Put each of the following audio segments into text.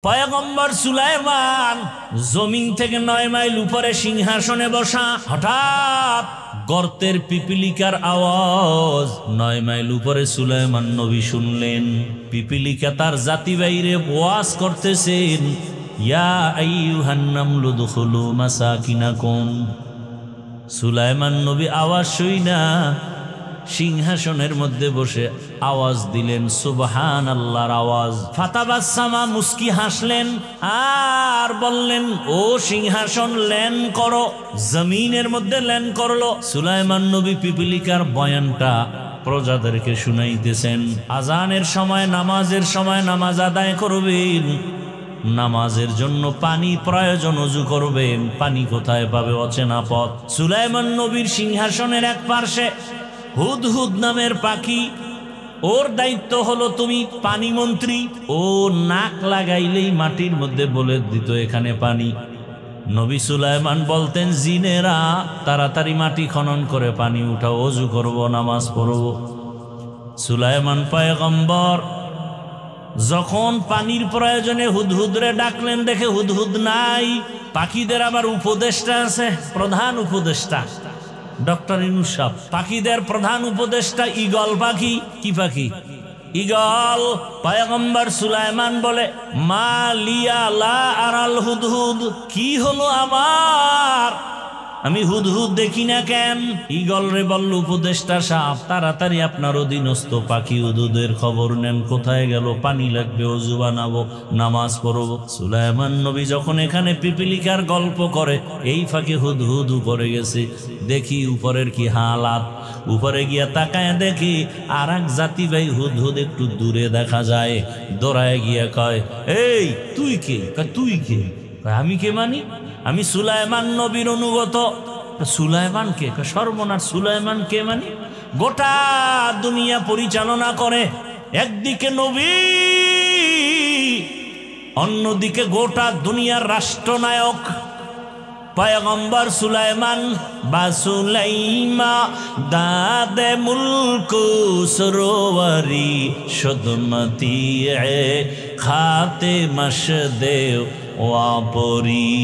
পয়গম্বর সুলাইমান জমিন থেকে 9 মাইল উপরে সিংহাসনে বসা। হঠাৎ গর্তের পিপিলিকার আওয়াজ 9 মাইল উপরে সুলাইমান নবী শুনলেন। পিপিলিকা তার জাতি বাইরে ওয়াজ করতেছেন, ইয়া আইয়ুহান নামলু দুখুলু মাসাকিনাকুম। সুলাইমান নবী আওয়াজ শুইনা সিংহাসনের মধ্যে বসে আওয়াজ দিলেন সুবহানাল্লাহর আওয়াজ। ফাতাবাসসামা মুস্কি হাসলেন আর বললেন, ও সিংহাসন ল্যান্ড করো। জমিনের মধ্যে ল্যান্ড করলো। সুলাইমান নবী পিপিলিকার বয়ানটা প্রজাদেরকে শুনাইতেছেন। আজানের সময়, নামাজের সময় নামাজ আদায় করবেন। নামাজের জন্য পানি প্রয়োজন, ওযু করবেন। পানি কোথায় পাবে? অচেনা পথ। সুলাইমান নবীর সিংহাসনের এক পার্শ্বে হুদহুদ নামের পাখি, ওর দায়িত্ব হলো তুমি পানি মন্ত্রী। ও নাক লাগাইলেই মাটির মধ্যে বলে দিত এখানে পানি। নবী সুলাইমান বলতেন, জিনেরা তাড়াতাড়ি মাটি খনন করে পানি উঠাও, ওযু করব, নামাজ পড়ব। সুলাইমান পয়গম্বর যখন পানির প্রয়োজনে হুদহুদরে ডাকলেন, দেখে হুদহুদ নাই। পাখিদের আবার উপদেষ্টা আছে, প্রধান উপদেষ্টা ডক্টর ইউনূস সাহেব। পাখিদের প্রধান উপদেষ্টা ঈগল পাখি। কি পাখি? ঈগল। পয়গম্বর সুলাইমান বলে, মা লিয়া লা আরাল হুদহুদ, কি হলো আমার, আমি হুদহুদ দেখি না কেন? ঈগল রে বলল উপদেষ্টা সাহেব, তাড়াতাড়ি আপনার অধীনস্থ পাখি হুদহুদের খবর নেন, কোথায় গেল, পানি লাগবে, ওযু বানাবো, নামাজ পড়ব। সুলাইমান নবী যখন এখানে পিপিলিকার গল্প করে, এই ফাঁকে হুদহুদ উপরে গেছে। দেখি উপরের কি হালাত। উপরে গিয়া তাকায় দেখি আর এক জাতি ভাই হুদহুদ একটু দূরে দেখা যায়। দৌড়ায় গিয়া কয়, এই তুই কে? তুই কে? আমি কে মানি? আমি সুলাইমান নবীর অনুগত। সুলাইমান কে? সর্বনাশ, সুলাইমান কে মানি? গোটা দুনিয়া পরিচালনা করে। একদিকে নবী, অন্যদিকে গোটা দুনিয়ার রাষ্ট্রনায়ক পয়গম্বর সুলাইমান। বা সুলাইমা দাদে মুলকু সরোয়ারি সদমতি খাতে মশদেও ওয়াপরি।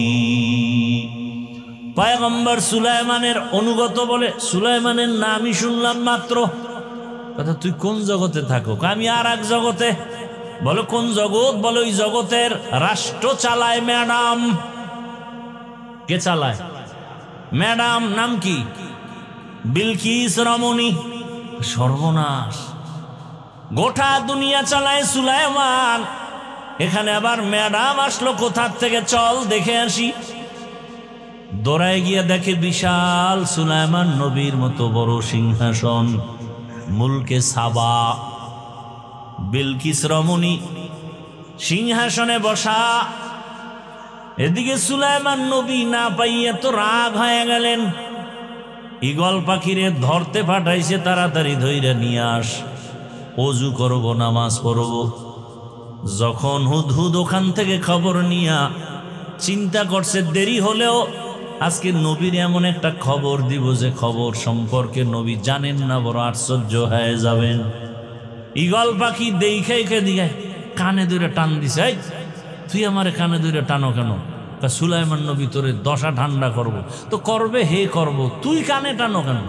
পয়গম্বর সুলাইমানের অনুগত বলে, সুলাইমানের নামই শুনলাম মাত্র। কথা, তুই কোন জগতে থাকো? আমি আর এক জগতে। বলো কোন জগৎ? বলো ওই জগতের রাষ্ট্র চালায় ম্যাডাম। কে চালায়? ম্যাডাম। নাম কি? বিলকিস রমণী। সর্বনাশ, গোটা দুনিয়া চালায় সুলাইমান, এখানে আবার ম্যাডাম আসলো কোথার থেকে? চল দেখে আসি। দৌড়ায় গিয়ে দেখে বিশাল সুলাইমান নবীর মতো বড় সিংহাসন, মুলকে সাবা। বিলকিস রমণী সিংহাসনে বসা। এদিকে সুলাইমান নবী না পাইয়া তো রাগ হয়ে গেলেন। ঈগল পাখিরে ধরতে পাঠাইছে, তাড়াতাড়ি ধইরা নিয়ে আস, ওযু করব, নামাজ পড়ব। যখন হুদহুদ ওখান থেকে খবর নিয়া চিন্তা করছে, দেরি হলেও আজকে নবীর এমন একটা খবর দিব যে খবর সম্পর্কে নবী জানেন না, বড় আশ্চর্য হয়ে যাবেন। ঈগল পাখি দেখে দিকে কানে ধরে টান দিছে, তুই আমার কানে ধরে টানো কেন? সুলাইমান নবী তোরে দশা ঠান্ডা করব। তো করবে, হে করব, তুই কানে টানো কেন?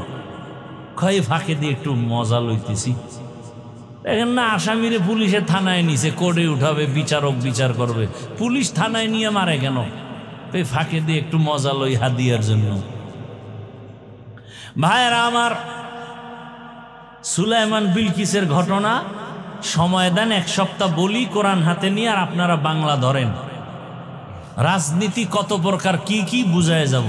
খয় ফাঁকে দিয়ে একটু মজা লইতেছি। দেখেন না, আসামিরে পুলিশে থানায় নিছে, কোর্টে উঠাবে, বিচারক বিচার করবে, পুলিশ থানায় নিয়ে মারে কেন? এই ফাঁকে দিয়ে একটু মজা লই হাদিয়ার জন্য। ভাইয়েরা আমার, সুলাইমান বিলকিসের ঘটনা সময় দেন, 1 সপ্তাহ বলি কোরআন হাতে নিয়ে, আর আপনারা বাংলা ধরেন। রাজনীতি কত প্রকার, কি কি বুঝায় যাব।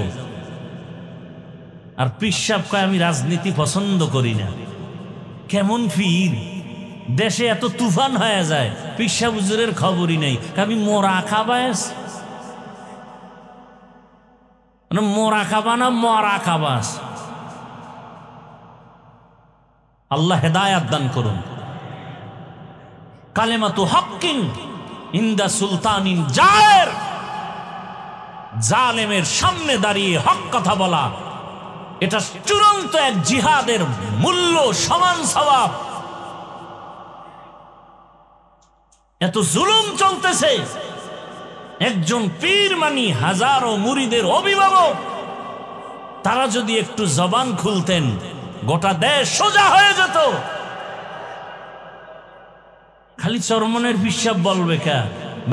আর পিসাব কয় আমি রাজনীতি পছন্দ করি না। কেমন ফির, দেশে এত তুফান হয়ে যায়, পিসা হুজুরের খবরই নেই। আমি মোরা খাবাস, মোরা খাবা না মরা খাবাস। আল্লাহ হেদায়াত দান করুন। কালেমাতু হক্কিন ইনদা সুলতানিন জায়ের, জালেমের সামনে দাঁড়িয়ে হক কথা বলা, এটা চূড়ান্ত এক জিহাদের মূল্য, সমান সওয়াব। এত জুলুম চলতেছে, একজন পীর মানি হাজারো মুরিদের অভিভাবক, তারা যদি একটু জবান খুলতেন গোটা দেশ সোজা হয়ে যেত। খালি চরমনের পিসাব বলবে কা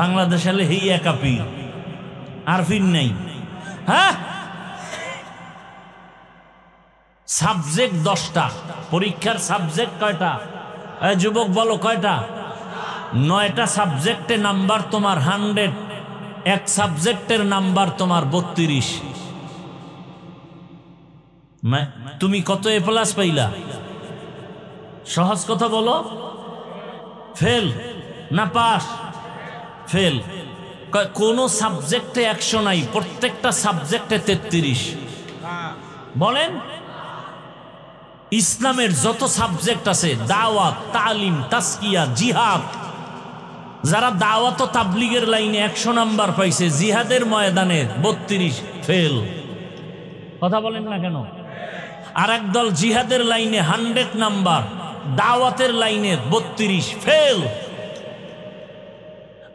বাংলাদেশ হলে হেই একা পীর, আর পীর নেই। হ্যাঁ, সাবজেক্ট 10টা, পরীক্ষার সাবজেক্ট কয়টা? যুবক বলো কয়টা? 9টা সাবজেক্টে নাম্বার তোমার 100, এক সাবজেক্টের নাম্বার তোমার 32। তুমি কত A+ পাইলা? সহজ কথা বলো, ফেল না পাস? ফেল। কোন সাবজেক্টে 100 নাই, প্রত্যেকটা সাবজেক্টে 33। বলেন, ইসলামের যত সাবজেক্ট আছে, দাওয়াত, তালিম, তাসকিয়া, জিহাদ, যারা দাওয়াত ও তাবলিগের লাইনে 100 নাম্বার পাইছে, জিহাদের ময়দানে 32, ফেল। কথা বলেন না কেন? আর একদল জিহাদের লাইনে 100 নাম্বার, দাওয়াতের লাইনে 32, ফেল।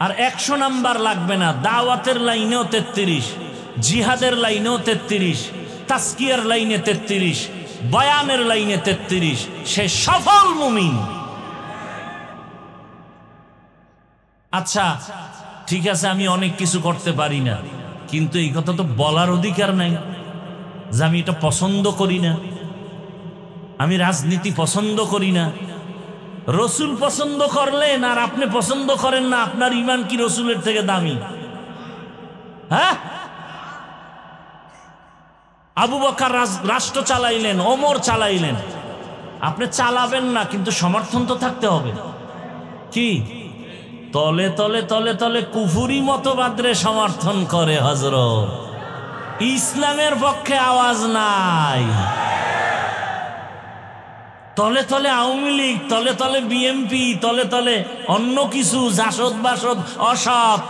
আর 100 নাম্বার লাগবে না, দাওয়াতের লাইনেও 33, জিহাদের লাইনেও 33, তাসকিয়ার লাইনে 33, বয়ানের লাইনে 33, সে সফল মুমিন। আচ্ছা ঠিক আছে, আমি অনেক কিছু করতে পারি না, কিন্তু এই কথা তো বলার অধিকার নাই যে আমি এটা পছন্দ করি না, আমি রাজনীতি পছন্দ করি না। রসুল পছন্দ করলেন আর আপনি পছন্দ করেন না, আপনার ঈমান কি রসুলের থেকে দামি? হ্যাঁ, আবু বকর রাষ্ট্র চালাইলেন, ওমর চালাইলেন, আপনি চালাবেন না, কিন্তু সমর্থন তো থাকতে হবে। কি তলে তলে তলে তলে কুফুরি মতবাদরে সমর্থন করে হযরত, ইসলামের পক্ষে আওয়াজ নাই। তলে তলে আওয়ামী লীগ, তলে তলে বিএনপি, তলে তলে অন্য কিছু জাসদ বাসদ অসৎ।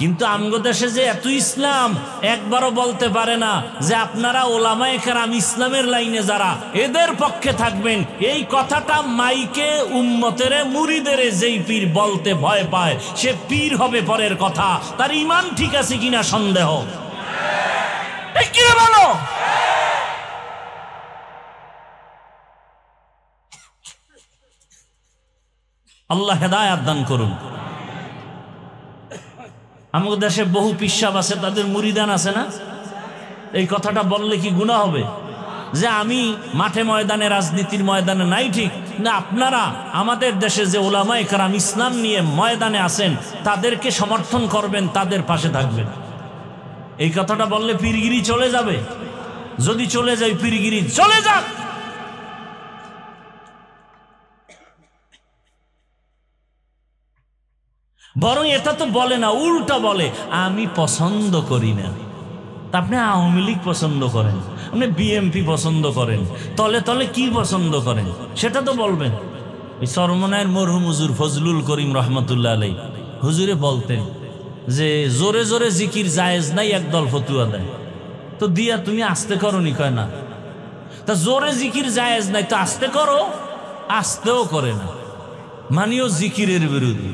কিন্তু আমগো দেশে যে এত ইসলাম, একবারও বলতে পারে না যে আপনারা ওলামায়ে কেরাম ইসলামের লাইনে যারা, এদের পক্ষে থাকবেন। এই কথাটা মাইকে উম্মতেরে মুরিদেরে যেই পীর বলতে ভয় পায়, সে পীর হবে পরের কথা, তার ঈমান ঠিক আছে কিনা সন্দেহ। এই কি বলো? আল্লাহ হেদায়েত দান করুন। আমাদের দেশে বহু পিসাব আছে, তাদের মুরিদান আছে না? এই কথাটা বললে কি গুনাহ হবে যে আমি মাঠে ময়দানে, রাজনীতির ময়দানে নাই? ঠিক না, আপনারা আমাদের দেশে যে ওলামায়ে কেরাম ইসলাম নিয়ে ময়দানে আছেন, তাদেরকে সমর্থন করবেন, তাদের পাশে থাকবেন। এই কথাটা বললে পীরগিরি চলে যাবে? যদি চলে যায়, পীরগিরি চলে যাক। বরং এটা তো বলে না, উল্টা বলে আমি পছন্দ করি না। তা আপনি আওয়ামী লীগ পছন্দ করেন, আপনি বিএনপি পছন্দ করেন, তলে তলে কি পছন্দ করেন সেটা তো বলবেন। এই চরমনায়ের মরহুম হুজুর ফজলুল করিম রহমতুল্লাহ আলাইহি হুজুরে বলতেন যে জোরে জোরে জিকির জায়েজ নাই, একদল ফতুয়া দেয়। তো দিয়া তুমি আস্তে করো নি? কয় না। তা জোরে জিকির জায়েজ নাই, তো আস্তে করো। আস্তেও করে না, মানিও জিকিরের বিরোধী।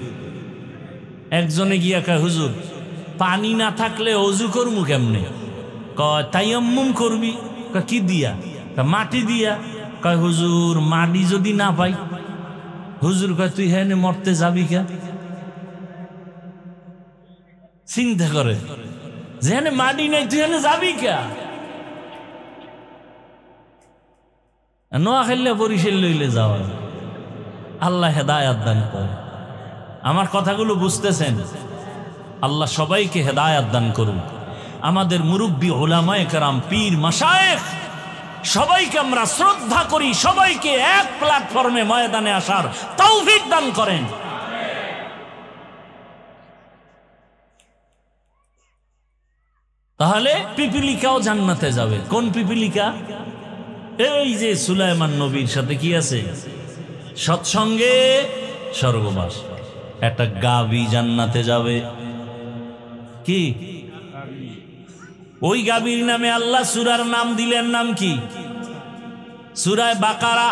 একজনে গিয়া কয় হুজুর পানি না থাকলে অজু করমু কেমনে? কয় তায়াম্মুম করবি। কয় কি দিয়া? মাটি দিয়া। কয় হুজুর মাটি যদি না পাই? হুজুর কয় তুই হেনে মরতে যাবি কে? চিন্তা করে যে হেনে মাটি নাই, তুই হেনে যাবি কে? নোয়াখালী বরিশাল লইলে যাওয়া। আল্লাহ হেদায়েত দান করে। আমার কথাগুলো বুঝতেছেন? আল্লাহ সবাইকে হেদায়েত দান করুন। আমাদের মুরব্বী উলামায়ে কেরাম, পীর মাশায়েখ, সবাইকে আমরা শ্রদ্ধা করি, সবাইকে এক প্ল্যাটফর্মে ময়দানে আসার তৌফিক দান করেন। তাহলে পিপিলিকাও জান্নাতে যাবে। কোন পিপিলিকা? এই যে সুলাইমান নবীর সাথে কি আছে? সৎসঙ্গে স্বর্গবাস। একটা গাভী জান্নাতে যাবে। কি? ওই গাভীর নামে আল্লাহ সূরার নাম দিলেন। নাম কি? সূরা বাকারা।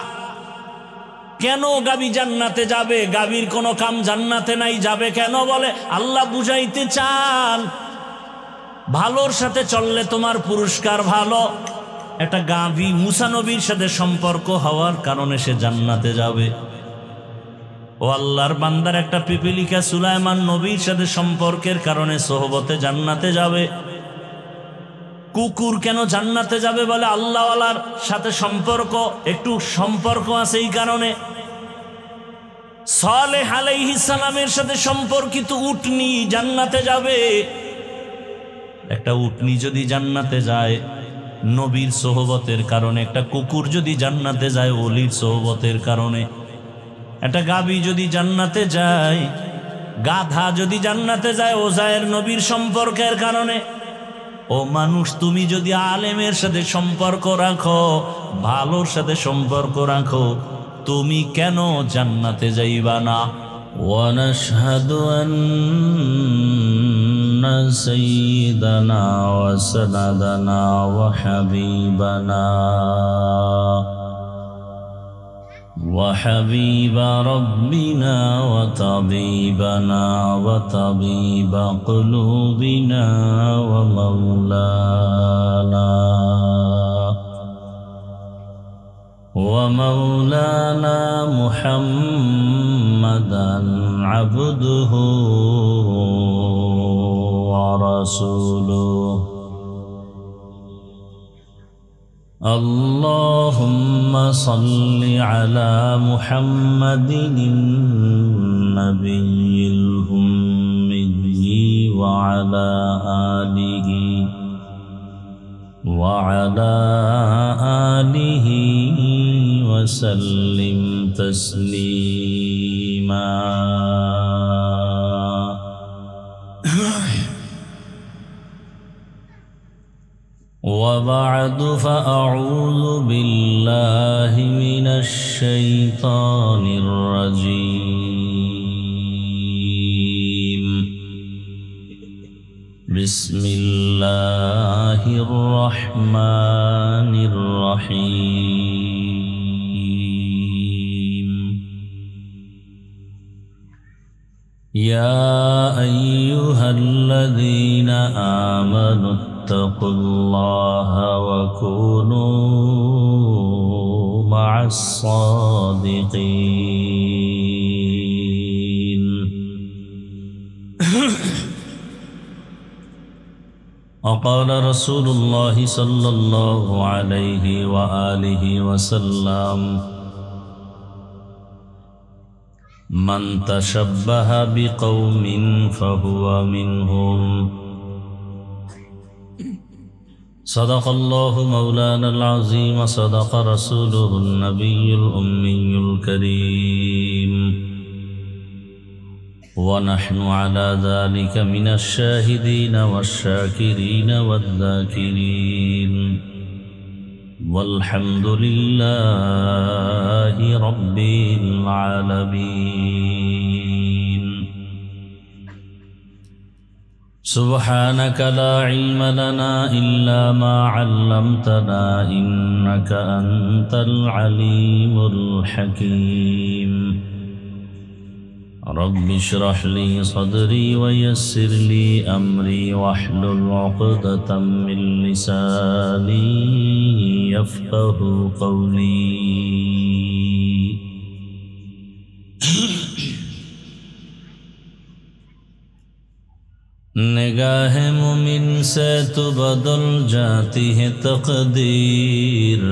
কেন গাবি জান্নাতে যাবে? গাবির কোনো কাম জান্নাতে নাই, যাবে কেন? বলে আল্লাহ বুঝাইতে চান ভালোর সাথে চললে তোমার পুরস্কার ভালো। একটা গাভী মুসা নবীর সাথে সম্পর্ক হওয়ার কারণে সে জান্নাতে যাবে। ও আল্লাহর বান্দার একটা পিপিলিকা সুলাইমান নবীর সাথে সম্পর্কের কারণে সোহবতে জান্নাতে যাবে। কুকুর কেন জান্নাতে যাবে? বলে আল্লাহওয়ালার সাথে সম্পর্ক, একটু সম্পর্ক আছে এই কারণে। সালেহ আলাইহিস সালামের সাথে সম্পর্কিত উটনি জান্নাতে যাবে। একটা উটনি যদি জান্নাতে যায় নবীর সোহবতের কারণে, একটা কুকুর যদি জান্নাতে যায় ওলির সোহবতের কারণে, একটা গাভী যদি জান্নাতে যায়, গাধা যদি জান্নাতে যায় ওজায়ের নবীর সম্পর্কের কারণে। ও মানুষ, তুমি যদি আলেমের সাথে সম্পর্ক রাখো, ভালোর সাথে সম্পর্ক রাখো, তুমি কেন জান্নাতে যাইবা না? ওয়ানাশহাদু আন্না সাইয়্যিদানা ওয়া সানাদানা ওয়া হাবিবানা وحبيب ربنا وطبيبنا وطبيب قلوبنا ومولانا محمدا عبده ورسوله اللهم صل على محمد النبي الأمي وعلى آله وسلم تسليما وبعد فأعوذ بالله من الشيطان الرجيم بسم الله الرحمن الرحيم يا أيها الذين آمنوا اتقوا الله وكونوا مع الصادقين وقال رسول الله صلى الله عليه وآله وسلم من تشبه بقوم فهو منهم صدق الله مولانا العظيم صدق رسوله النبي الأمي الكريم ونحن على ذلك من الشاهدين والشاكرين والذاكرين والحمد لله رب العالمين سبحانك لا علم لنا إلا ما علمتنا إنك أنت العليم الحكيم رب اشرح لي صدري ويسر لي أمري واحلل عقدة من لساني يفقه قولي निगाह मुमिन से तो बदल जाती है तकदीर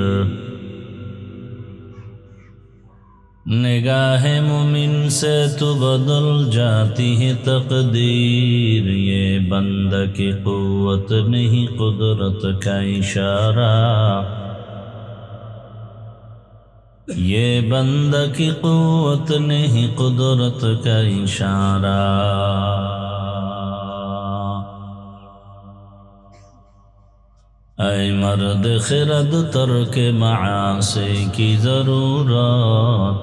निगाह मुमिन से तो बदल जाती है तकदीर ये बंदा की कुव्वत नहीं कुदरत का इशारा ये बंदा की कुव्वत नहीं कुदरत का इशारा ऐ मर्द खिरद तर्क मासी की ज़रूरत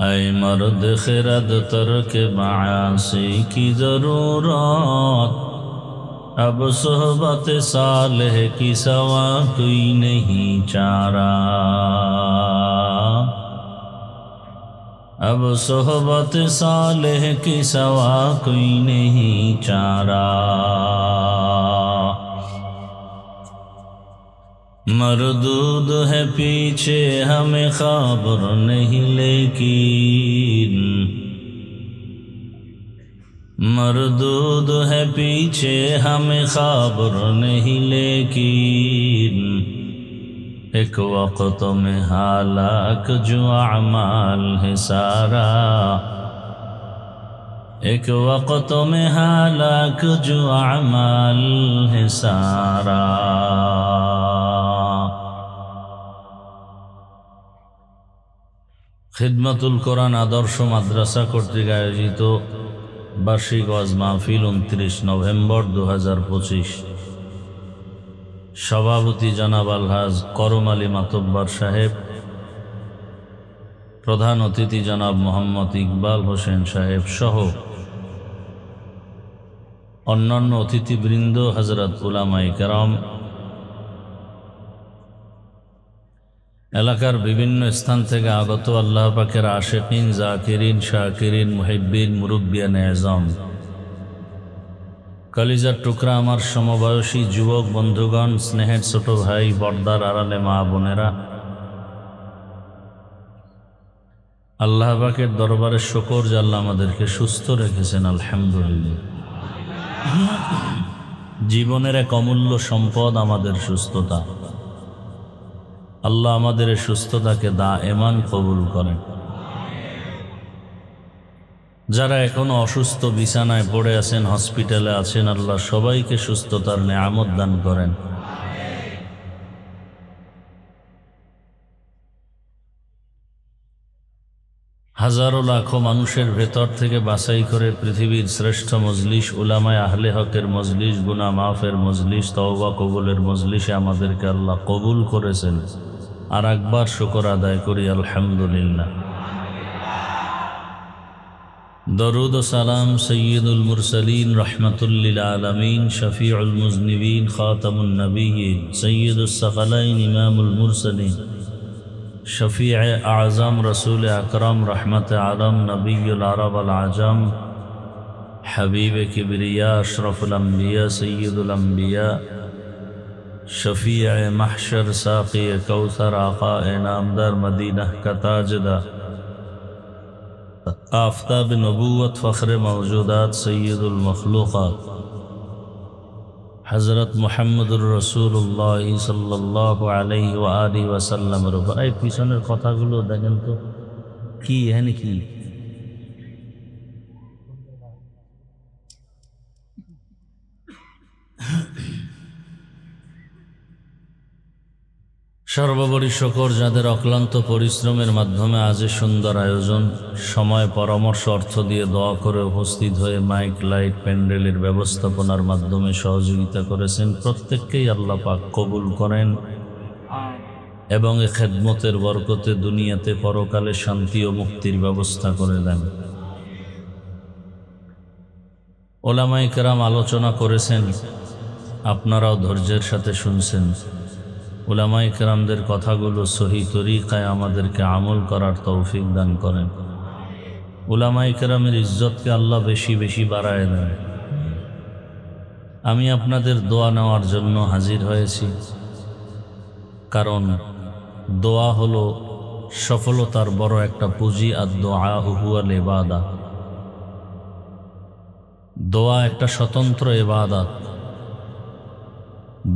ऐ मर्द खिरद तर्क मासी की ज़रूरत अब सोहबत सालेह की सवा कोई नहीं चारा अब सोहबत सालेह की सवा कोई नहीं चारा। मरदूद है पीछे हमें खबर नहीं लेकिन, मरदूद है पीछे हमें खबर नहीं लेकिन, एक वक्त में हालाक जो अमाल है सारा, एक वक्त में हालाक जो अमाल है सारा। খিদমতুল কোরআন আদর্শ মাদ্রাসা কর্তৃক আয়োজিত বার্ষিক ওয়াজ মাহফিল 29 নভেম্বর 2025। সভাপতি জনাব আলহাজ করম আলী মাতব্বর সাহেব, প্রধান অতিথি জনাব মোহাম্মদ ইকবাল হোসেন সাহেব সহ অন্যান্য অতিথিবৃন্দ, হযরত উলামায়ে কেরাম, এলাকার বিভিন্ন স্থান থেকে আগত আল্লাহ পাকের আশিকিন, জাকিরিন, শাকিরিন, মুহিব্বিন, মুরব্বিয়ান আযম, কলিজার টুকরা আমার সমবয়সী যুবক বন্ধুগণ, স্নেহের ছোট ভাই, পর্দার আড়ালে মা বোনেরা, আল্লাহ পাকের দরবারে শুকর যে আল্লাহ আমাদেরকে সুস্থ রেখেছেন, আলহামদুলিল্লাহ। জীবনের এক অমূল্য সম্পদ আমাদের সুস্থতা। আল্লাহ আমাদের এই সুস্থতাকে দায়েমান কবুল করেন। যারা এখনো অসুস্থ বিছানায় পড়ে আছেন, হসপিটালে আছেন, আল্লাহ সবাইকে সুস্থতার নেয়ামত দান করেন। হাজারো লাখো মানুষের ভেতর থেকে বাছাই করে পৃথিবীর শ্রেষ্ঠ মজলিস, উলামায়ে আহলে হকের মজলিস, গুনাহ মাফের মজলিস, তওবা কবুলের মজলিসে আমাদেরকে আল্লাহ কবুল করেছেন। আর একবার শুকর আদায় করি, আলহামদুলিল্লাহ। দরুদ ও সালাম সৈয়দুল মুরসালিন, রহমাতুল লিল আলামিন, শফিউল মুজনিবিন, খাতামুন নবিয়্যিন, সৈয়দুস সাকালাইন, ইমামুল মুরসালিন, শফিয়ে আজম, রসুল আকরম, রহমত আলম, নবিয়ুল আরব আল আজম, হাবিব কিবরিয়া, আশরফুল আম্বিয়া, সৈয়দুল আম্বিয়া, শফিয়ে মাহশর, সাকি কৌসর, আকা নামদার, মদিনা का ताजदार, आफताब नबूवत, फ़ख्र मौजूदात, सैयदुल मखलूक़ात, हज़रत मुहम्मदुर रसूलुल्लाह सल्लल्लाहु अलैहि व आलिहि वसल्लम। এই পিছনের কথাগুলো দেখেন তো কি এখানে কি সর্বোপরি শুকর যাদের অক্লান্ত পরিশ্রমের মাধ্যমে আজ সুন্দর আয়োজন, সময়, পরামর্শ, অর্থ দিয়ে দোয়া করে উপস্থিত হয়ে মাইক, লাইট, প্যান্ডেলের ব্যবস্থাপনার মাধ্যমে সহযোগিতা করেছেন, প্রত্যেককেই আল্লাহ পাক কবুল করেন এবং এই খেদমতের বরকতে দুনিয়াতে পরকালে শান্তি ও মুক্তির ব্যবস্থা করে দেন। উলামায়ে কেরাম আলোচনা করেছেন, আপনারাও ধৈর্যের সাথে শুনছেন। উলামায়ে কেরামদের কথাগুলো সহি তরিকায় আমাদেরকে আমল করার তৌফিক দান করেন। উলামায়ে কেরামের ইজ্জতকে আল্লাহ বেশি বেশি বাড়ায় দেন। আমি আপনাদের দোয়া নেওয়ার জন্য হাজির হয়েছি, কারণ দোয়া হলো সফলতার বড় একটা পুঁজি। আর দোয়া হুয়াল ইবাদা, দোয়া একটা স্বতন্ত্র ইবাদত।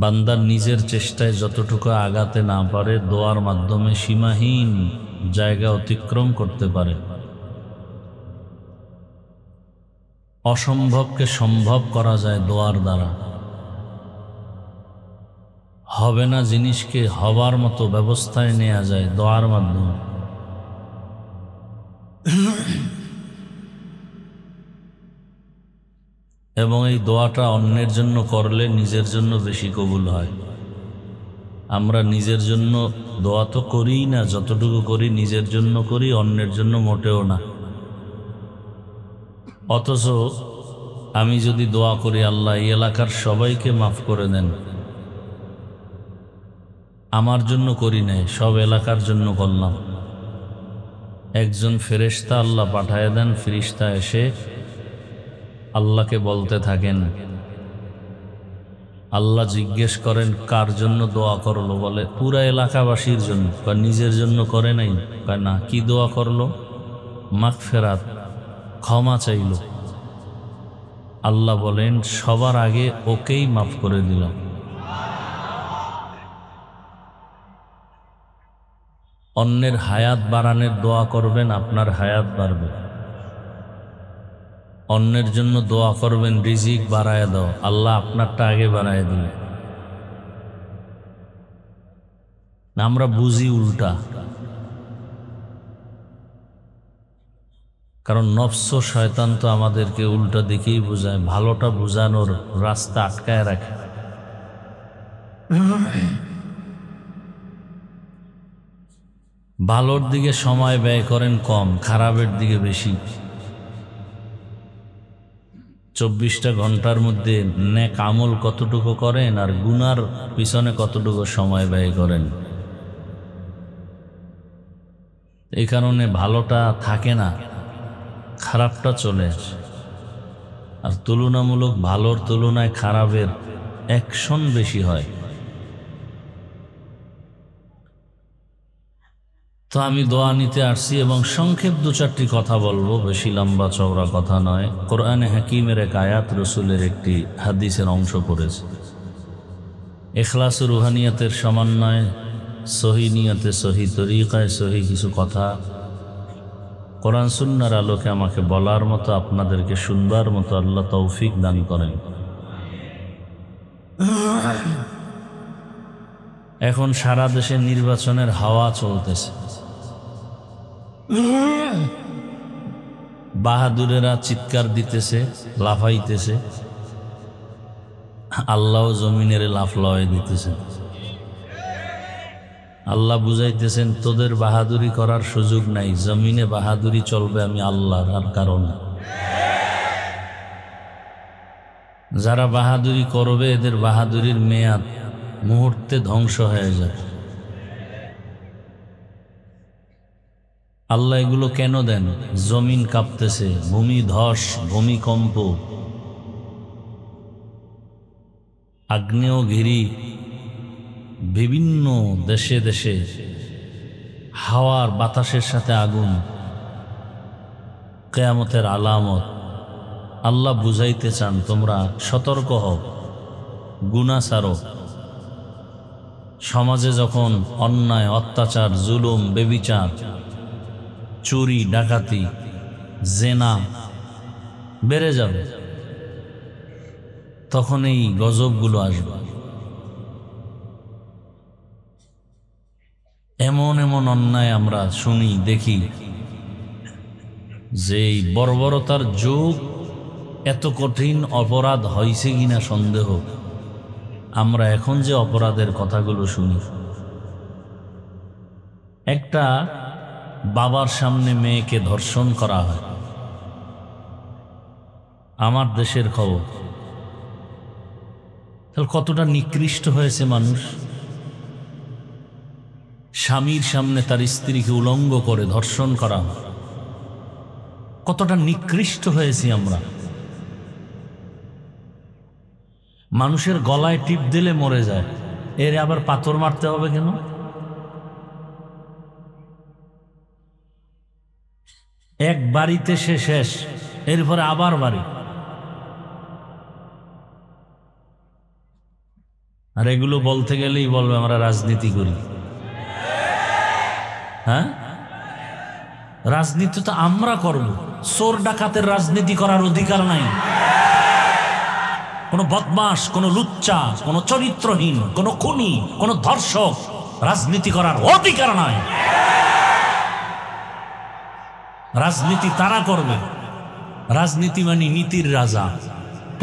বান্দার নিজের চেষ্টায় যতটুকু আগাতে না পারে, দোয়ার মাধ্যমে সীমাহীন জায়গা অতিক্রম করতে পারে। অসম্ভবকে সম্ভব করা যায় দোয়ার দ্বারা। হবে না জিনিসকে হবার মতো ব্যবস্থায় নেওয়া যায় দোয়ার মাধ্যমে। এবং এই দোয়াটা অন্যের জন্য করলে নিজের জন্য বেশি কবুল হয়। আমরা নিজের জন্য দোয়া তো করিই না, যতটুকু করি নিজের জন্য করি, অন্যের জন্য মোটেও না। অথচ আমি যদি দোয়া করি আল্লাহ এই এলাকার সবাইকে মাফ করে দেন, আমার জন্য করি নাই, সব এলাকার জন্য করলাম। একজন ফেরেশতা আল্লাহ পাঠায় দেন, ফেরেশতা এসে আল্লাহকে বলতে থাকেন। আল্লাহ জিজ্ঞেস করেন কার জন্য দোয়া করলো? বলে পুরা এলাকাবাসীর জন্য। বা নিজের জন্য করে নাই? না। কি দোয়া করলো? মাগফিরাত, ক্ষমা চাইল। আল্লাহ বলেন সবার আগে ওকেই মাফ করে দিলাম। অন্যের হায়াত বাড়ানোর দোয়া করবেন, আপনার হায়াত বাড়বে। অন্যের জন্য দোয়া করবেন রিজিক বাড়ায় দাও, আল্লাহ আপনারটা আগে বাড়ায় দিল। আমরা বুঝি উল্টা, কারণ নফস শয়তান তো আমাদেরকে উল্টা দিকেই বোঝায়, ভালোটা বোঝানোর রাস্তা আটকায় রাখে। ভালোর দিকে সময় ব্যয় করেন কম, খারাপের দিকে বেশি। 24টা ঘন্টার মধ্যে নেক আমল কতটুকু করেন আর গুনার পিছনে কতটুকু সময় ব্যয় করেন। এই কারণে ভালোটা থাকে না, খারাপটা চলে আসে। আর তুলনামূলক ভালোর তুলনায় খারাপের অ্যাকশন বেশি হয়। তো আমি দোয়া নিতে আসছি এবং সংক্ষেপ 2-4টি কথা বলবো, বেশি লম্বা চওড়া কথা নয়। কোরআনে হাকিমের এক আয়াত, রসুলের একটি হাদিসের অংশ পড়েছে। ইখলাস ও রুহানিয়াতের সমন্বয়ে, সহি নিয়তে, সহি তরিকায়, সহি কিছু কথা কোরআন সুন্নাহর আলোকে আমাকে বলার মতো, আপনাদেরকে শুনবার মতো আল্লাহ তৌফিক দান করেন। এখন সারা দেশে নির্বাচনের হাওয়া চলতেছে। বাহাদুরেরা চিৎকার দিতেছে, লাফাইতেছে, আল্লাহ জমিনের লাফ লয় দিতেছে। আল্লাহ বুঝাইতেছেন তোদের বাহাদুরি করার সুযোগ নাই, জমিনে বাহাদুরি চলবে আমি আল্লাহর আর কারণে। যারা বাহাদুরি করবে এদের বাহাদুরির মেয়াদ মুহূর্তে ধ্বংস হয়ে যায়। আল্লাহ এগুলো কেন দেন? জমিন কাঁপতেছে, ভূমি ধস, ভূমিকম্প, আগ্নেয়গিরি, বিভিন্ন দেশে দেশে হাওয়ার বাতাসের সাথে আগুন, কিয়ামতের আলামত। আল্লাহ বুঝাইতে চান তোমরা সতর্ক হও, গুনাহ ছাড়ো। সমাজে যখন অন্যায়, অত্যাচার, জুলুম, বেবিচার, চুরি, ডাকাতি, জেনা বেড়ে যাবে, তখন এই গজবগুলো আসবে। এমন এমন অন্যায় আমরা শুনি, দেখি যে এই বর্বরতার যুগ, এত কঠিন অপরাধ হয়েছে কিনা সন্দেহ। আমরা এখন যে অপরাধের কথাগুলো শুনি, একটা বাবার সামনে মেয়েকে ধর্ষণ করা হয়, আমার দেশের খবর। তাহলে কতটা নিকৃষ্ট হয়েছে মানুষ। স্বামীর সামনে তার স্ত্রীকে উলঙ্গ করে ধর্ষণ করা হয়, কতটা নিকৃষ্ট হয়েছি আমরা। মানুষের গলায় টিপ দিলে মরে যায়, এর আবার পাথর মারতে হবে কেন? এক বাড়িতে সে শেষ, এরপরে আবার বাড়ি। আর এগুলো বলতে গেলেই বলবে আমরা রাজনীতি করি। হ্যাঁ, রাজনীতি তো আমরা করব, চোর ডাকাতের রাজনীতি করার অধিকার নাই। কোনো বদমাস, কোনো লুচ্চা, কোনো চরিত্রহীন, কোনো খুনি, কোনো ধর্ষক রাজনীতি করার অধিকার নাই। রাজনীতি তারা করবে, রাজনীতি মানে নীতির রাজা,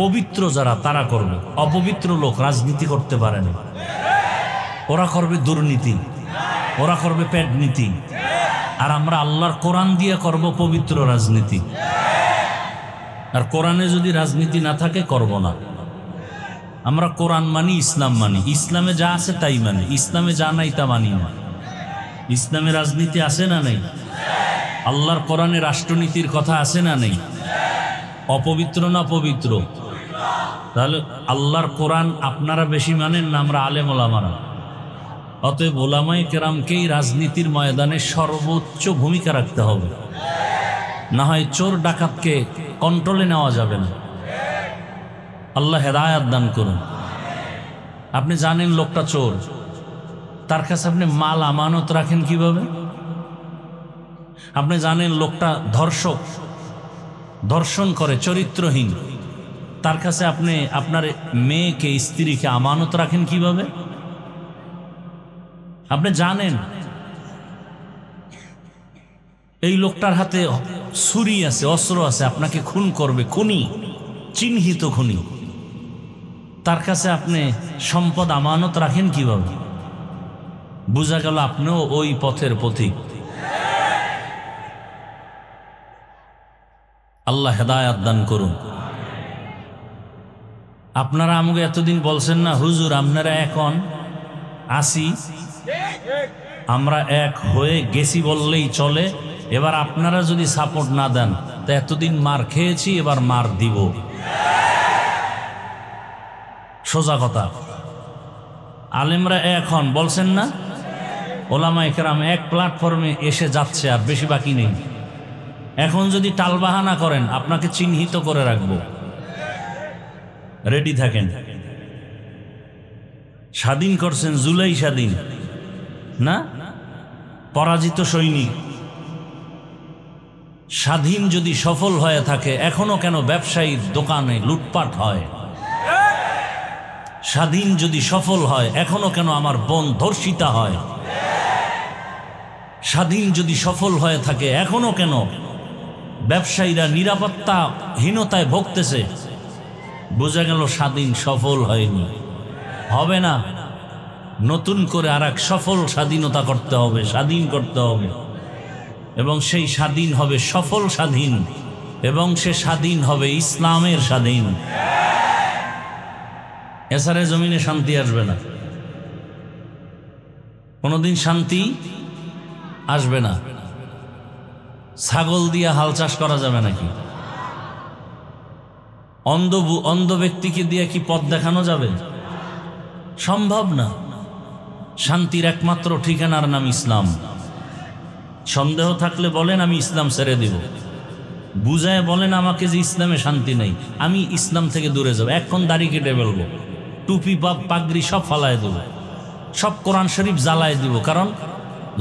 পবিত্র যারা তারা করবে। অপবিত্র লোক রাজনীতি করতে পারে না। ওরা করবে দুর্নীতি, ওরা করবে পেট নীতি, আর আমরা আল্লাহর কোরআন দিয়ে করব পবিত্র রাজনীতি। আর কোরআনে যদি রাজনীতি না থাকে করব না। আমরা কোরআন মানি, ইসলাম মানি, ইসলামে যা আছে তাই মানি, ইসলামে যা নাই তা মানি না। ইসলামে রাজনীতি আছে না নেই? আল্লাহর কোরআনে রাষ্ট্রনীতির কথা আছে না নেই? অপবিত্র না পবিত্র? তাহলে আল্লাহর কোরআন আপনারা বেশি মানেন না আমরা আলেম ওলামারা? অতএব ওলামায়ে কেরামকেই রাজনীতির ময়দানে সর্বোচ্চ ভূমিকা রাখতে হবে, না হয় চোর ডাকাতকে কন্ট্রোলে নেওয়া যাবে না। আল্লাহ হেদায়াত দান করুন। আপনি জানেন লোকটা চোর, তার কাছে আপনি মাল আমানত রাখেন কিভাবে? আপনি জানেন লোকটা ধর্ষক, ধর্ষণ করে, চরিত্রহীন, তার কাছে আপনি আপনার মেয়েকে, স্ত্রীকে আমানত রাখেন কিভাবে? আপনি জানেন এই লোকটার হাতে ছুরি আছে, অস্ত্র আছে, আপনাকে খুন করবে, খুনি, চিহ্নিত খুনি, তার কাছে আপনি সম্পদ আমানত রাখেন কিভাবে? বোঝা গেল আপনিও ওই পথের পথিক। আল্লাহ হেদায়াত দান করুন। আপনারা আমাকে এতদিন বলছেন না হুজুর আপনারা এখন আসি, আমরা এক হয়ে গেছি বললেই চলে, এবার আপনারা যদি সাপোর্ট না দেন তা এতদিন মার খেয়েছি, এবার মার দিব। সোজা কথা। আলেমরা এখন বলছেন না, ওলামায়ে কেরাম এক প্ল্যাটফর্মে এসে যাচ্ছে, আর বেশি বাকি নেই। এখন যদি টালবাহানা করেন আপনাকে চিহ্নিত করে রাখবো, রেডি থাকেন। স্বাধীন করছেন জুলাই স্বাধীন না, পরাজিত সৈনিক। স্বাধীন যদি সফল হয়ে থাকে এখনো কেন ব্যবসায়ীর দোকানে লুটপাট হয়? স্বাধীন যদি সফল হয় এখনো কেন আমার বোন ধর্ষিতা হয়? স্বাধীন যদি সফল হয়ে থাকে এখনো কেন ব্যবসায়ীরা নিরাপত্তাহীনতায় ভুগতেছে? বোঝা গেল স্বাধীন সফল হয়নি, হবে না। নতুন করে আর এক সফল স্বাধীনতা করতে হবে, স্বাধীন করতে হবে, এবং সেই স্বাধীন হবে সফল স্বাধীন, এবং সে স্বাধীন হবে ইসলামের স্বাধীন। এছাড়া জমিনে শান্তি আসবে না, কোনোদিন শান্তি আসবে না। ছাগল দিয়ে হাল চাষ করা যাবে নাকি? অন্ধ ব্যক্তিকে দিয়ে কি পথ দেখানো যাবে? সম্ভব না। শান্তির একমাত্র ঠিকানার নাম ইসলাম। সন্দেহ থাকলে বলেন আমি ইসলাম ছেড়ে দিব, বুঝায় বলেন আমাকে যে ইসলামে শান্তি নেই, আমি ইসলাম থেকে দূরে যাব, এখন দাড়ি কেটে ফেলবো, টুপি পাগড়ি সব ফালায় দেব, সব কোরআন শরীফ জ্বালায় দিব। কারণ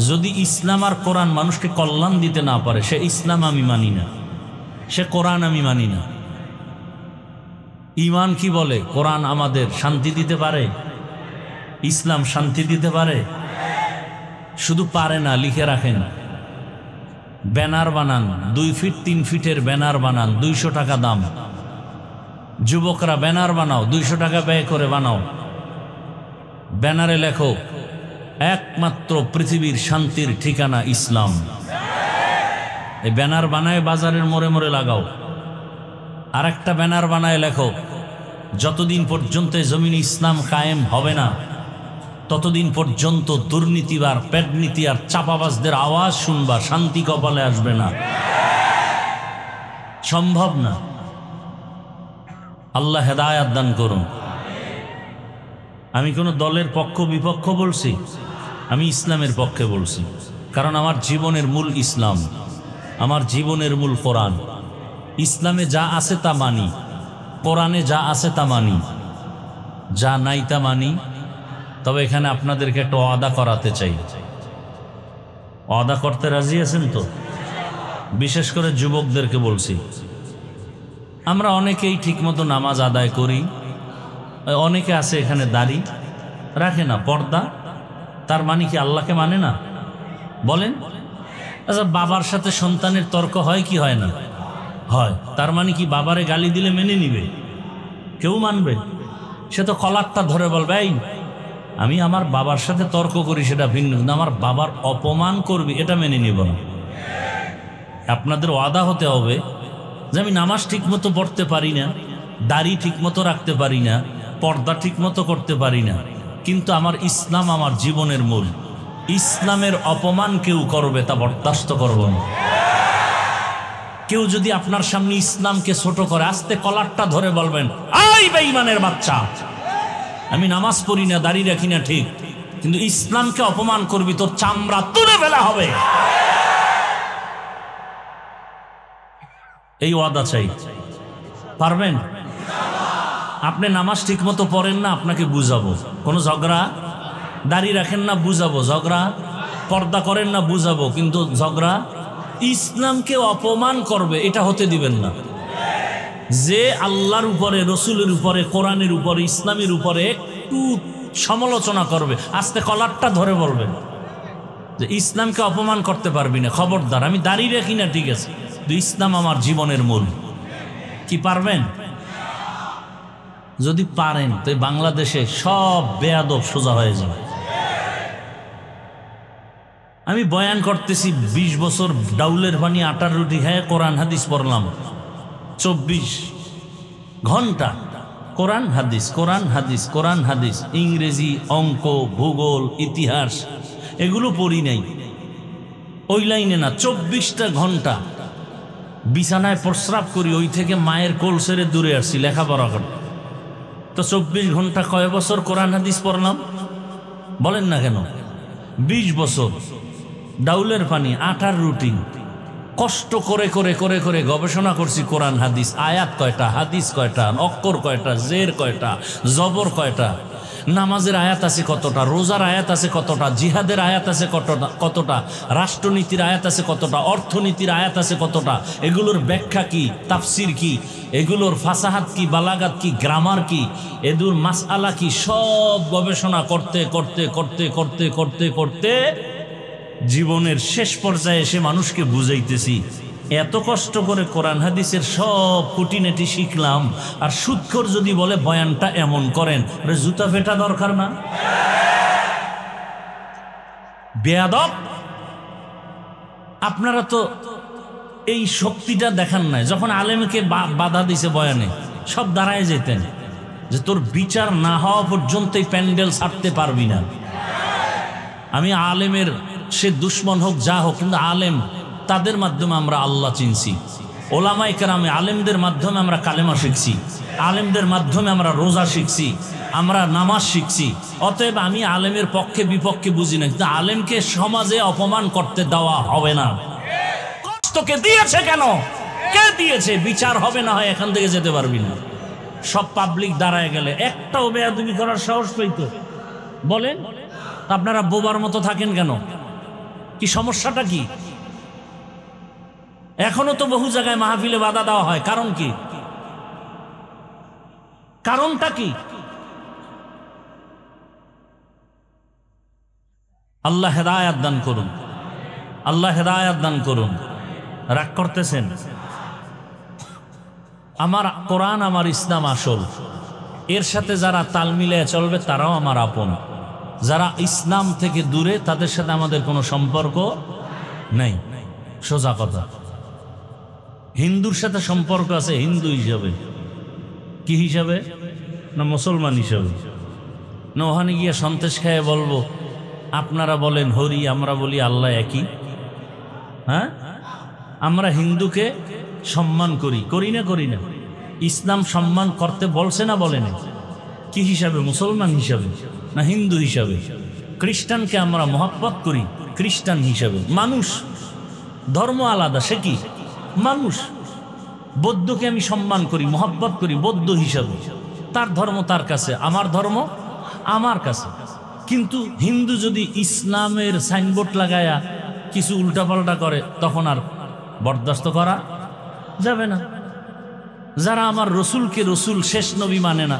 যদি ইসলাম আর কোরআন মানুষকে কল্যাণ দিতে না পারে, সে ইসলাম আমি মানি না, সে কোরআন আমি মানি না। ঈমান কি বলে? কোরআন আমাদের শান্তি দিতে পারে, ইসলাম শান্তি দিতে পারে? শুধু পারে না, লিখে রাখেন। ব্যানার বানান, 2 ফিট 3 ফিটের ব্যানার বানান, 200 টাকা দাম। যুবকরা ব্যানার বানাও, 200 টাকা ব্যয় করে বানাও। ব্যানারে লেখো একমাত্র পৃথিবীর শান্তির ঠিকানা ইসলাম। এই ব্যানার বানায় বাজারের মোড়ে মোড়ে লাগাও। আর একটা ব্যানার বানায় লেখো যতদিন পর্যন্ত জমিনে ইসলাম কায়েম হবে না ততদিন পর্যন্ত দুর্নীতিবার, পেটনীতি আর চাপাবাজদের আওয়াজ শুনবা, শান্তি কপালে আসবে না। সম্ভব না। আল্লাহ হেদায়াত দান করুন। আমি কোনো দলের পক্ষ বিপক্ষ বলছি? আমি ইসলামের পক্ষে বলছি, কারণ আমার জীবনের মূল ইসলাম, আমার জীবনের মূল কোরআন। ইসলামে যা আছে তা মানি, কোরআনে যা আছে তা মানি, যা নাই তা মানি। তবে এখানে আপনাদেরকে একটা ওয়াদা করাতে চাই। ওয়াদা করতে রাজি আছেন তো? বিশেষ করে যুবকদেরকে বলছি, আমরা অনেকেই ঠিকমতো নামাজ আদায় করি, অনেকে আছে এখানে দাড়ি রাখে না, পর্দা। তার মানে কি আল্লাহকে মানে না? বলেন। আচ্ছা, বাবার সাথে সন্তানের তর্ক হয় কি হয় না? হয়। তার মানে কি বাবারে গালি দিলে মেনে নিবে? কেউ মানবে? সে তো কলারটা ধরে বলবে, এই আমি আমার বাবার সাথে তর্ক করি সেটা ভিন্ন, কিন্তু আমার বাবার অপমান করবি এটা মেনে নিব না। আপনাদের ওয়াদা হতে হবে যে আমি নামাজ ঠিক মতো পড়তে পারি না, দাড়ি ঠিক মতো রাখতে পারি না, পর্দা ঠিক মতো করতে পারি না, কিন্তু আমার ইসলাম আমার জীবনের মূল। ইসলামের অপমান কেউ করবে তা বরদাস্ত করব না। কেউ যদি আপনার সামনে ইসলামকে ছোট করে আস্তে কলারটা ধরে বলবেন, এই বেঈমানের বাচ্চা, আমি নামাজ পড়ি না, দাড়ি রাখি না ঠিক, কিন্তু ইসলামকে অপমান করবি, তোর চামড়া তুলে ফেলা হবে। এই ওয়াদা চাই। পারবেন? আপনি নামাজ ঠিক মতো পড়েন না, আপনাকে বুঝাবো। কোনো ঝগড়া? দাড়ি রাখেন না, বুঝাবো। ঝগড়া? পর্দা করেন না, বুঝাবো। কিন্তু ঝগড়া? ইসলামকে অপমান করবে, এটা হতে দিবেন না। যে আল্লাহর উপরে, রসুলের উপরে, কোরআনের উপরে, ইসলামের উপরে একটু সমালোচনা করবে, আস্তে কলারটা ধরে বলবেন যে ইসলামকে অপমান করতে পারবি না, খবরদার। আমি দাঁড়িয়ে রাখি না ঠিক আছে, কিন্তু ইসলাম আমার জীবনের মূল। কি পারবেন? যদি পারেন তো বাংলাদেশে সব বেয়াদব সোজা হয়ে যাবে। আমি বয়ান করতেছি 20 বছর, ডাউলের পানি আটার রুটি খায় কোরআন হাদিস পড়লাম 24 ঘন্টা। কোরআন হাদিস, কোরআন হাদিস, কোরআন হাদিস, ইংরেজি, অঙ্ক, ভূগোল, ইতিহাস এগুলো পড়ি নাই। ওই লাইনে না, 24টা ঘন্টা বিছানায় প্রস্রাব করি, ওই থেকে মায়ের কোল ছেড়ে দূরে আসছি লেখাপড়া করতে। তো 24 ঘন্টা কয় বছর কোরআন হাদিস পড়লাম বলেন না কেন? 20 বছর ডাউলের পানি আটার রুটি কষ্ট করে করে করে করে গবেষণা করছি কোরআন হাদিস। আয়াত কয়টা, হাদিস কয়টা, অক্ষর কয়টা, জের কয়টা, জবর কয়টা, নামাজের আয়াত আছে কতটা, রোজার আয়াত আছে কতটা, জিহাদের আয়াত আছে কতটা, রাষ্ট্রনীতির আয়াত আছে কতটা, অর্থনীতির আয়াত আছে কতটা, এগুলোর ব্যাখ্যা কি, তাফসির কি, এগুলোর ফাসাহাত কি, বালাগাত কি, গ্রামার কি, এগুলোর মাসআলা কি, সব গবেষণা করতে করতে করতে করতে করতে করতে জীবনের শেষ পর্যায়ে এসে মানুষকে বুঝাইতেছি এত কষ্ট করে কোরআন হাদিসের সব খুঁটিনাটি শিখলাম, আর সুদখোর যদি বলে বয়ানটা এমন করেন, জুতা ফেটা দরকার না? বেয়াদব! আপনারা তো এই শক্তিটা দেখান নাই। যখন আলেমকে বাধা দিছে বয়ানে, সব দাঁড়ায় যেতেন যে তোর বিচার না হওয়া পর্যন্ত এই প্যান্ডেল ছাড়তে পারবি না। আমি আলেমের, সে দুশ্মন হোক যা হোক, কিন্তু আলেম, তাদের মাধ্যমে আমরা আল্লাহ চিনছি। ওলামায়ে কেরামে, আলেমদের মাধ্যমে আমরা কালেমা শিখছি, আলেমদের মাধ্যমে আমরা রোজা শিখছি, আমরা নামাজ শিখছি। অতএব আমি আলেমের পক্ষে বিপক্ষে বুঝি না, কিন্তু আলেমকে সমাজে অপমান করতে দেওয়া হবে না। কষ্টকে দিয়েছে কেন? কে দিয়েছে? বিচার হবে না হয় এখান থেকে যেতে পারবি না। সব পাবলিক দাঁড়ায় গেলে একটাও বেয়াদবি করার সাহস পাইতো? বলেন, আপনারা বোবার মতো থাকেন কেন? কি সমস্যাটা কি? এখনো তো বহু জায়গায় মাহফিলে বাধা দেওয়া হয়, কারণ কি? কারণটা কি? আল্লাহ হেদায়েত দান করুন, আল্লাহ হেদায়েত দান করুন। রাগ করতেছেন? আমার কোরআন, আমার ইসলাম আসল, এর সাথে যারা তাল মিলিয়ে চলবে তারাও আমার আপন। যারা ইসলাম থেকে দূরে, তাদের সাথে আমাদের কোনো সম্পর্ক নেই। সোজা কথা। হিন্দুর সাথে সম্পর্ক আছে হিন্দু হিসাবে, কি হিসাবে? না মুসলমান হিসাবে। না ওখানে গিয়ে সন্তেষ খায় বলবো আপনারা বলেন হরি, আমরা বলি আল্লাহ একই? হ্যাঁ, আমরা হিন্দুকে সম্মান করি, করি না? করি না? ইসলাম সম্মান করতে বলছে না বলে না? কি হিসাবে? মুসলমান হিসাবে না হিন্দু হিসাবে? খ্রিস্টানকে আমরা মহব্বত করি খ্রিস্টান হিসাবে। মানুষ, ধর্ম আলাদা, সে কি মানুষ। বৌদ্ধকে আমি সম্মান করি, মহব্বত করি বৌদ্ধ হিসাবে, তার ধর্ম তার কাছে, আমার ধর্ম আমার কাছে। কিন্তু হিন্দু যদি ইসলামের সাইনবোর্ড লাগায়া কিছু উল্টাপাল্টা করে, তখন আর বরদাস্ত করা যাবে না। যারা আমার রসুলকে রসুল, শেষ নবী মানে না,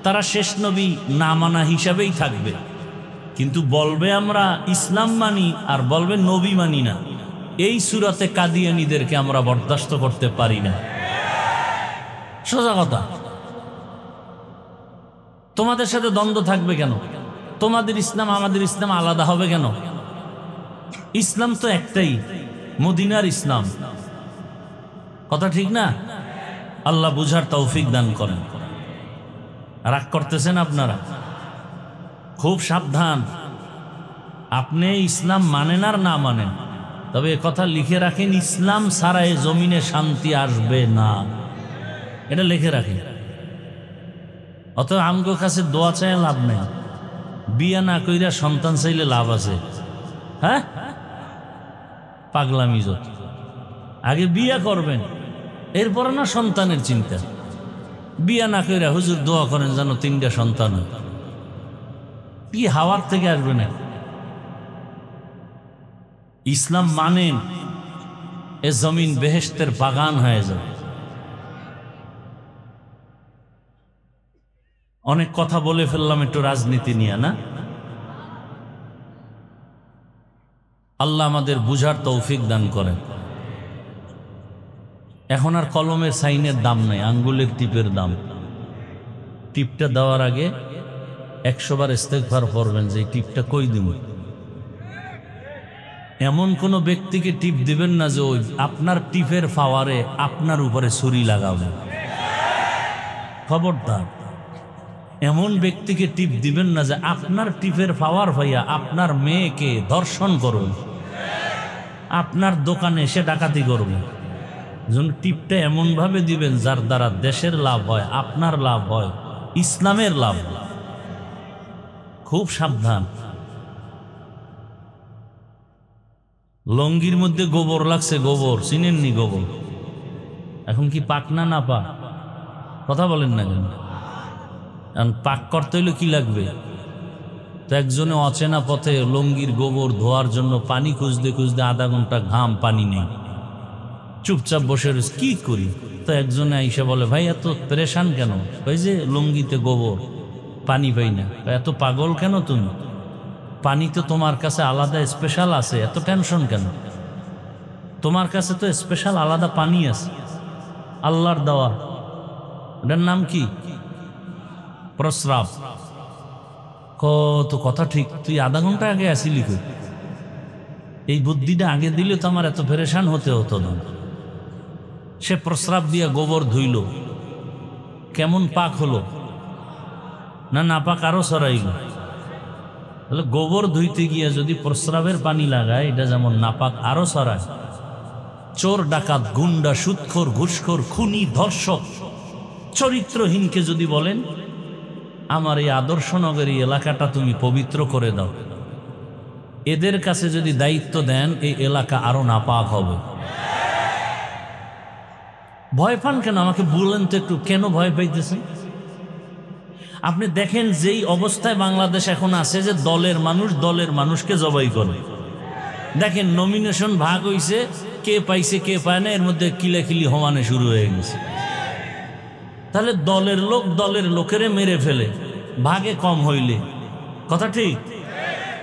তারা শেষ নবী না মানা হিসাবেই থাকবে, কিন্তু বলবে আমরা ইসলাম মানি আর বলবে নবী মানি না। এই সূরাতে কাদিয়ানীদেরকে আমরা বরদাস্ত করতে পারি না। সোজা কথা। তোমাদের সাথে দ্বন্দ্ব থাকবে কেন? তোমাদের ইসলাম আমাদের ইসলাম আলাদা হবে কেন? ইসলাম তো একটাই, মদিনার ইসলাম। কথা ঠিক না? আল্লাহ বুঝার তৌফিক দান করেন। রাগ করতেছেন আপনারা? খুব সাবধান। আপনি ইসলাম মানেন আর না মানেন, তবে কথা লিখে রাখেন, ইসলাম ছাড়া এই জমিনে শান্তি আসবে না, এটা লিখে রাখেন। অত আমগো কাছে দোয়া চাই লাভ নেই, বিয়া না কইরা সন্তান চাইলে লাভ আছে? হ্যাঁ, পাগলামি যত। আগে বিয়া করবেন, এরপর না সন্তানের চিন্তা। বিয়া না কইরা হুজুর দোয়া করেন যেন 3টা সন্তান হয়, কি হাওয়ার থেকে আসবে না? ইসলাম মানেন, এ জমিন বেহেশতের বাগান হয়ে যাবে। অনেক কথা বলে ফেললাম একটু রাজনীতি নিয়ে, না? আল্লাহ আমাদের বুঝার তৌফিক দান করেন। এখন আর কলমের সাইনের দাম নাই, আঙ্গুলের টিপের দাম। টিপটা দেওয়ার আগে 100 বার ইস্তেগফার পড়বেন যে এই টিপটা কই দিব। এমন কোন ব্যক্তিকে টিপ দিবেন না যে ওই আপনার টিপের পাওয়ারে আপনার উপরে ছুরি লাগাবে, খবরদার। এমন ব্যক্তিকে টিপ দিবেন না যে আপনার টিপের পাওয়ার ভাইয়া আপনার মেয়েকে ধর্ষণ করুন, আপনার দোকানে এসে ডাকাতি করবে। টিপটা এমন ভাবে দিবেন যার দ্বারা দেশের লাভ হয়, আপনার লাভ হয়, ইসলামের লাভ হয়। খুব সাবধান। লঙ্গির মধ্যে গোবর লাগছে, গোবর চিনেননি? গোবর এখন কি পাক না না পাক? কথা বলেন না কেন? এখন পাক করতে হইলে কি লাগবে? তো একজনে অচেনা পথে লঙ্গির গোবর ধোয়ার জন্য পানি খুঁজতে খুঁজতে আধা ঘন্টা, ঘাম পানি নেই, চুপচাপ বসে রয়েছে, কি করি? তো একজনে আইসা বলে, ভাই এত পেরেশান কেন? ওই যে লঙ্গিতে গোবর, পানি পাই না। এত পাগল কেন তুমি? পানি তো তোমার কাছে আলাদা স্পেশাল আছে, এত টেনশন কেন? তোমার কাছে তো স্পেশাল আলাদা পানি আছে, আল্লাহর দেওয়া। এটার নাম কি? প্রস্রাব। কত কথা ঠিক, তুই আধা ঘন্টা আগে আসিলি কই? এই বুদ্ধিটা আগে দিলে তো আমার এত পেরেশান হতে হতো না। সে প্রস্রাব দিয়া গোবর ধুইল, কেমন পাক হলো? না নাপাক আরো সরাইল। তাহলে গোবর ধুইতে গিয়া যদি প্রস্রাবের পানি লাগায়, এটা যেমন নাপাক আরো সরায়। চোর, ডাকাত, গুন্ডা, সুদখোর, ঘুষখোর, খুনি, ধর্ষক, চরিত্রহীনকে যদি বলেন আমার এই আদর্শনগর এই এলাকাটা তুমি পবিত্র করে দাও, এদের কাছে যদি দায়িত্ব দেন, এই এলাকা আরো নাপাক হবে। ভয় পান কেন? আমাকে বলেন তো একটু, কেন ভয় পাইতেছেন? আপনি দেখেন যেই অবস্থায় বাংলাদেশ এখন আছে, যে দলের মানুষ দলের মানুষকে জবাই করে। দেখেন নমিনেশন ভাগ হইছে, কে পাইছে কে পায় না, এর মধ্যে কিলাকিলি হমানে শুরু হয়ে গেছে। তাহলে দলের লোক দলের লোকেরে মেরে ফেলে ভাগে কম হইলে, কথা ঠিক?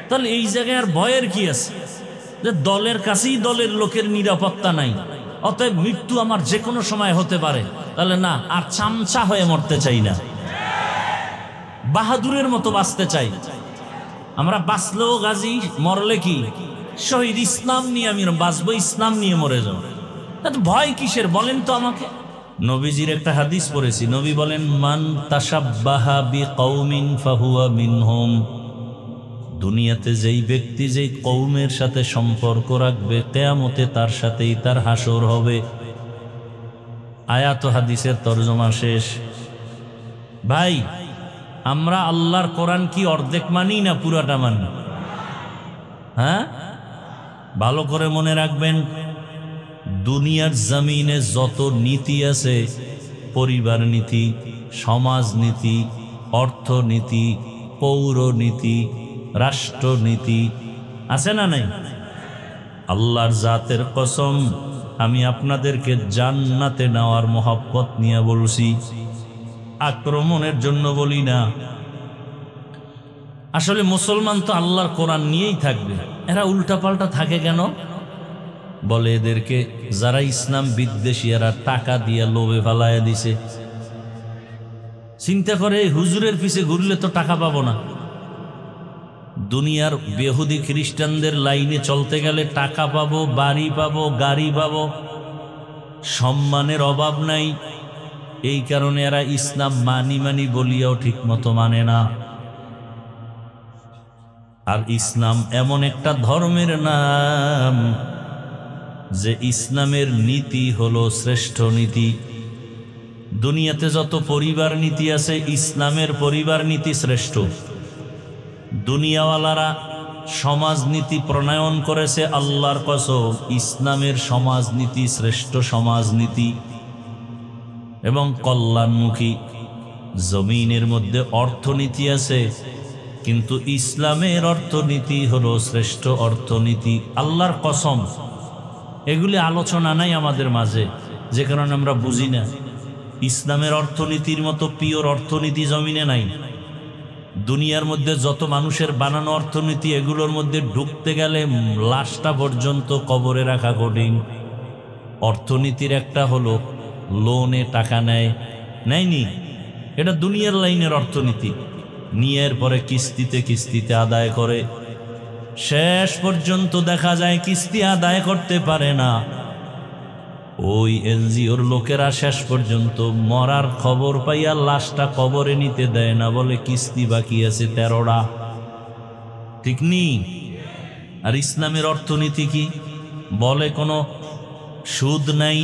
তাহলে এই জায়গায় আর ভয়ের কি আছে? যে দলের কাছেই দলের লোকের নিরাপত্তা নাই, অতএব মৃত্যু আমার যে কোনো সময় হতে পারে। তাহলে না, আর চামচা হয়ে মরতে চাই না, বাহাদুরের মতো বাঁচতে চাই। আমরা বাঁচলেও গাজী, মরলে কি শহীদ। ইসলাম নিয়ে আমি বাঁচবো, ইসলাম নিয়ে মরে যাবো। ভয় কিসের বলেন তো আমাকে? নবীজির একটা হাদিস পড়েছি, নবী বলেন, মান তাশাব্বাহা বিকওমিন ফাহুয়া মিনহুম। দুনিয়াতে যেই ব্যক্তি যেই কওমের সাথে সম্পর্ক রাখবে, কিয়ামতে তার সাথেই তার হাসর হবে। আয়াত হাদিসের তরজমা শেষ। ভাই, আমরা আল্লাহর কোরআন কি অর্ধেক মানি না পুরাটা মানি? হ্যাঁ, ভালো করে মনে রাখবেন, দুনিয়ার জমিনে যত নীতি আছে, পরিবার নীতি, সমাজনীতি, অর্থনীতি, পৌরনীতি, রাষ্ট্রনীতি আছে না নাই? আল্লাহর জাতের কসম, আমি আপনাদেরকে জান্নাতে নেওয়ার মহব্বত নিয়ে বলছি, আক্রমণের জন্য বলি না। আসলে মুসলমান তো আল্লাহর কোরআন নিয়েই থাকবে, এরা উল্টাপাল্টা থাকে কেন? বলে এদেরকে যারা ইসলাম বিদ্বেষী, এরা টাকা দিয়ে লোভে ফালাইয়া দিছে। চিন্তা করে হুজুরের পিছে ঘুরলে তো টাকা পাবো না। দুনিয়ার বেহুদি খ্রিস্টানদের লাইনে চলতে গেলে টাকা পাবো, বাড়ি পাবো, গাড়ি পাবো, সম্মানের অভাব নাই। এই কারণে এরা ইসলাম মানি বলিয়াও ঠিক মতো মানে না। আর ইসলাম এমন একটা ধর্মের নাম, যে ইসলামের নীতি হলো শ্রেষ্ঠ নীতি। দুনিয়াতে যত পরিবার নীতি আছে, ইসলামের পরিবার নীতি শ্রেষ্ঠ। দুনিয়াওয়ালারা সমাজনীতি প্রণয়ন করেছে, আল্লাহর কসম ইসলামের সমাজনীতি শ্রেষ্ঠ সমাজনীতি এবং কল্যাণমুখী। জমিনের মধ্যে অর্থনীতি আছে, কিন্তু ইসলামের অর্থনীতি হলো শ্রেষ্ঠ অর্থনীতি। আল্লাহর কসম এগুলি আলোচনা নাই আমাদের মাঝে, যে কারণে আমরা বুঝি না। ইসলামের অর্থনীতির মতো পিওর অর্থনীতি জমিনে নাই। দুনিয়ার মধ্যে যত মানুষের বানানো অর্থনীতি, এগুলোর মধ্যে ঢুকতে গেলে লাশটা পর্যন্ত কবরে রাখা কঠিন। অর্থনীতির একটা হলো লোনে টাকা নেয়নি, এটা দুনিয়ার লাইনের অর্থনীতি। নিয়ের পরে কিস্তিতে কিস্তিতে আদায় করে, শেষ পর্যন্ত দেখা যায় কিস্তি আদায় করতে পারে না। ওই এনজিওর লোকেরা শেষ পর্যন্ত মরার খবর পাইয়া লাশটা কবরে নিতে দেয় না, বলে কিস্তি বাকি আছে 13টা। ঠিক নি? আর ইসলামের অর্থনীতি কি বলে? কোনো সুদ নাই,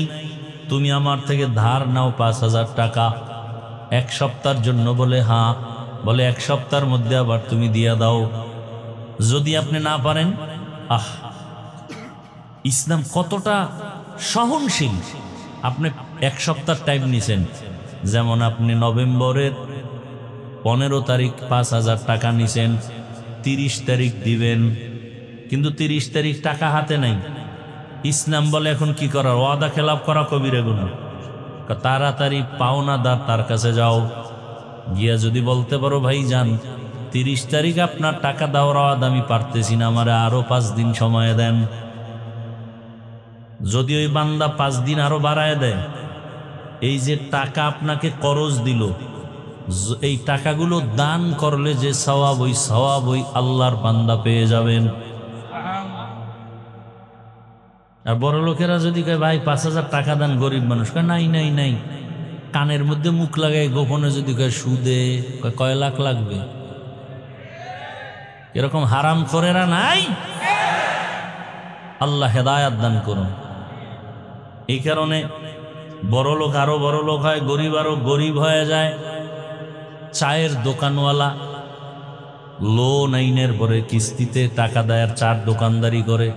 তুমি আমার থেকে ধার নাও 5,000 টাকা, 1 সপ্তাহের জন্য, বলে হ্যাঁ, বলে 1 সপ্তাহের মধ্যে আবার তুমি দিয়া দাও। যদি আপনি না পারেন, ইসলাম কতটা সহনশীল। আপনি 1 সপ্তাহ টাইম নিছেন, যেমন আপনি নভেম্বরের 15 তারিখ 5,000 টাকা নিছেন, 30 তারিখ দিবেন, কিন্তু 30 তারিখ টাকা হাতে নাই। ইসলাম বলে এখন কি করার? ওয়াদা খেলাপ করা কবিরা গুনাহ। তাড়াতাড়ি পাওনাদার তার কাছে যাও, গিয়া যদি বলতে পারো ভাই যান 30 তারিখ আপনার টাকা দেওয়ার ওয়াদা আমি পারতেছি না, আমারে আরো 5 দিন সময় দেন। যদি ওই বান্দা 5 দিন আরো বাড়ায় দেয়, এই যে টাকা আপনাকে করজ দিল, এই টাকাগুলো দান করলে যে সওয়াব, ওই সওয়াব ওই আল্লাহর বান্দা পেয়ে যাবেন। আর বড় লোকেরা যদি কয় ভাই 5,000 টাকা দেন, গরিব মানুষ কয় নাই নাই নাই, কানের মধ্যে মুখ লাগায় গোপনে যদি কয় সুদে, কয় লাখ লাগবে। এরকম হারাম করেরা নাই? আল্লাহ হেদায়াত দান করুন। এই কারণে বড় লোক আরো বড় লোক হয়, গরিব আরো গরিব হয়ে যায়। চায়ের দোকানওয়ালা লোন আইনের পরে কিস্তিতে টাকা দেয় আর চার দোকানদারি করে।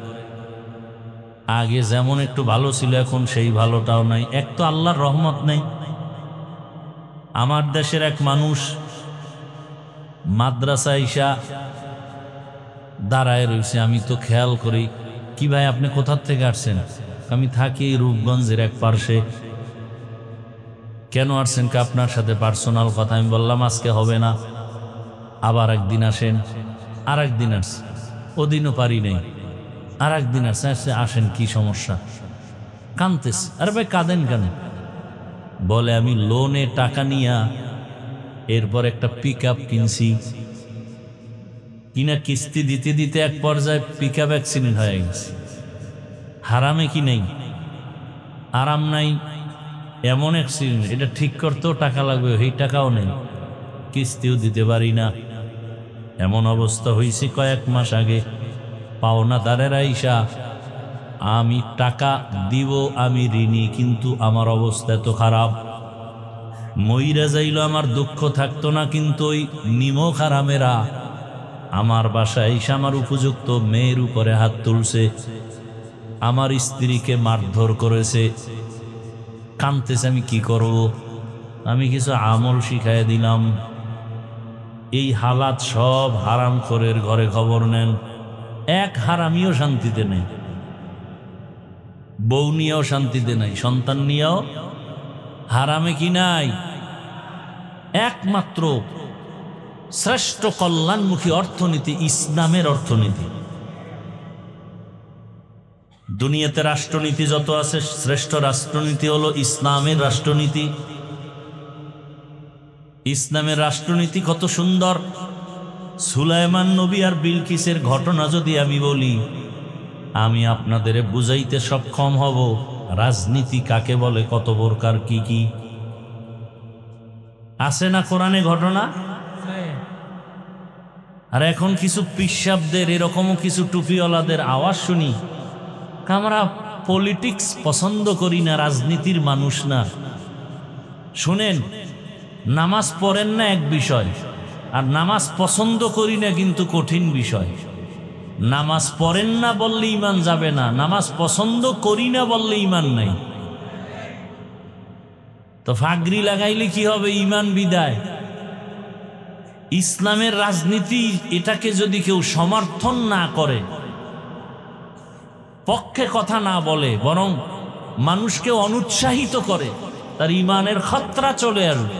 আগে যেমন একটু ভালো ছিল, এখন সেই ভালোটাও নাই। এক তো আল্লাহর রহমত নেই। আমার দেশের এক মানুষ মাদ্রাসা ইসা দাঁড়ায় রয়েছে, আমি তো খেয়াল করি, কি ভাই আপনি কোথা থেকে আসছেন? আমি থাকি রূপগঞ্জের এক পার্শ্বে। কেন আসছেন? কে আপনার সাথে পার্সোনাল কথা। আমি বললাম আজকে হবে না, আবার একদিন আসেন। আর একদিন আসছে, ওদিনও পারি নাই। আর একদিন আসছে, আসেন কি সমস্যা? কানতেস। আরে ভাই কাঁদেন কেন? বলে আমি লোনে টাকা নিয়া এরপর একটা পিকআপ কিনছি, কিনা কিস্তি দিতে দিতে এক পর্যায়ে পিকআপ অ্যাক্সিডেন্ট হয়ে গেছে। হারামে কি নেই? আরাম নাই, এমন অ্যাক্সিডেন্ট, এটা ঠিক করতেও টাকা লাগবে, এই টাকাও নেই, কিস্তিও দিতে পারি না। এমন অবস্থা হয়েছে কয়েক মাস আগে। পাওনাদারের আইসা, আমি টাকা দিব, আমি ঋণী, কিন্তু আমার অবস্থা এত খারাপ, মইরা যাইল আমার দুঃখ থাকতো না, কিন্তু ওই নিমক হারামেরা আমার বাসায় আইসা আমার উপযুক্ত মেয়ের উপরে হাত তুলছে, আমার স্ত্রীকে মারধর করেছে। কানতেছে, আমি কি করব? আমি কিছু আমল শিখাই দিলাম। এই হালাত সব হারামখোরের ঘরে খবর নেন। এক হারামিও শান্তিতে নেই, বউ নিয়েও শান্তিতে নাই, সন্তান নিয়েও। হারামে কি নাই? একমাত্র শ্রেষ্ঠ কল্যাণমুখী অর্থনীতি ইসলামের অর্থনীতি। দুনিয়াতে রাষ্ট্রনীতি যত আছে, শ্রেষ্ঠ রাষ্ট্রনীতি হলো ইসলামের রাষ্ট্রনীতি। ইসলামের রাষ্ট্রনীতি কত সুন্দর! সুলাইমান নবী আর বিলকিসের ঘটনা যদি আমি বলি, আমি আপনাদের বুঝাইতে সক্ষম হব রাজনীতি কাকে বলে, কত প্রকার, কি কি আছে না কোরআনে ঘটনা। আর এখন কিছু পিশাবদের, এরকমও কিছু টুপিওয়ালাদের আওয়াজ শুনি, আমরা পলিটিক্স পছন্দ করি না, রাজনীতির মানুষ না। শুনেন, নামাজ পড়েন না এক বিষয়, আর নামাজ পছন্দ করি না কিন্তু কঠিন বিষয়। নামাজ পড়েন না বললে ঈমান যাবে না, নামাজ পছন্দ করি না বললে ঈমান নাই। তো ফাগরি লাগাইলে কি হবে? ঈমান বিদায়। ইসলামের রাজনীতি এটাকে যদি কেউ সমর্থন না করে, পক্ষে কথা না বলে, বরং মানুষকে অনুৎসাহিত করে, তার ঈমানের খতরা চলে আসবে।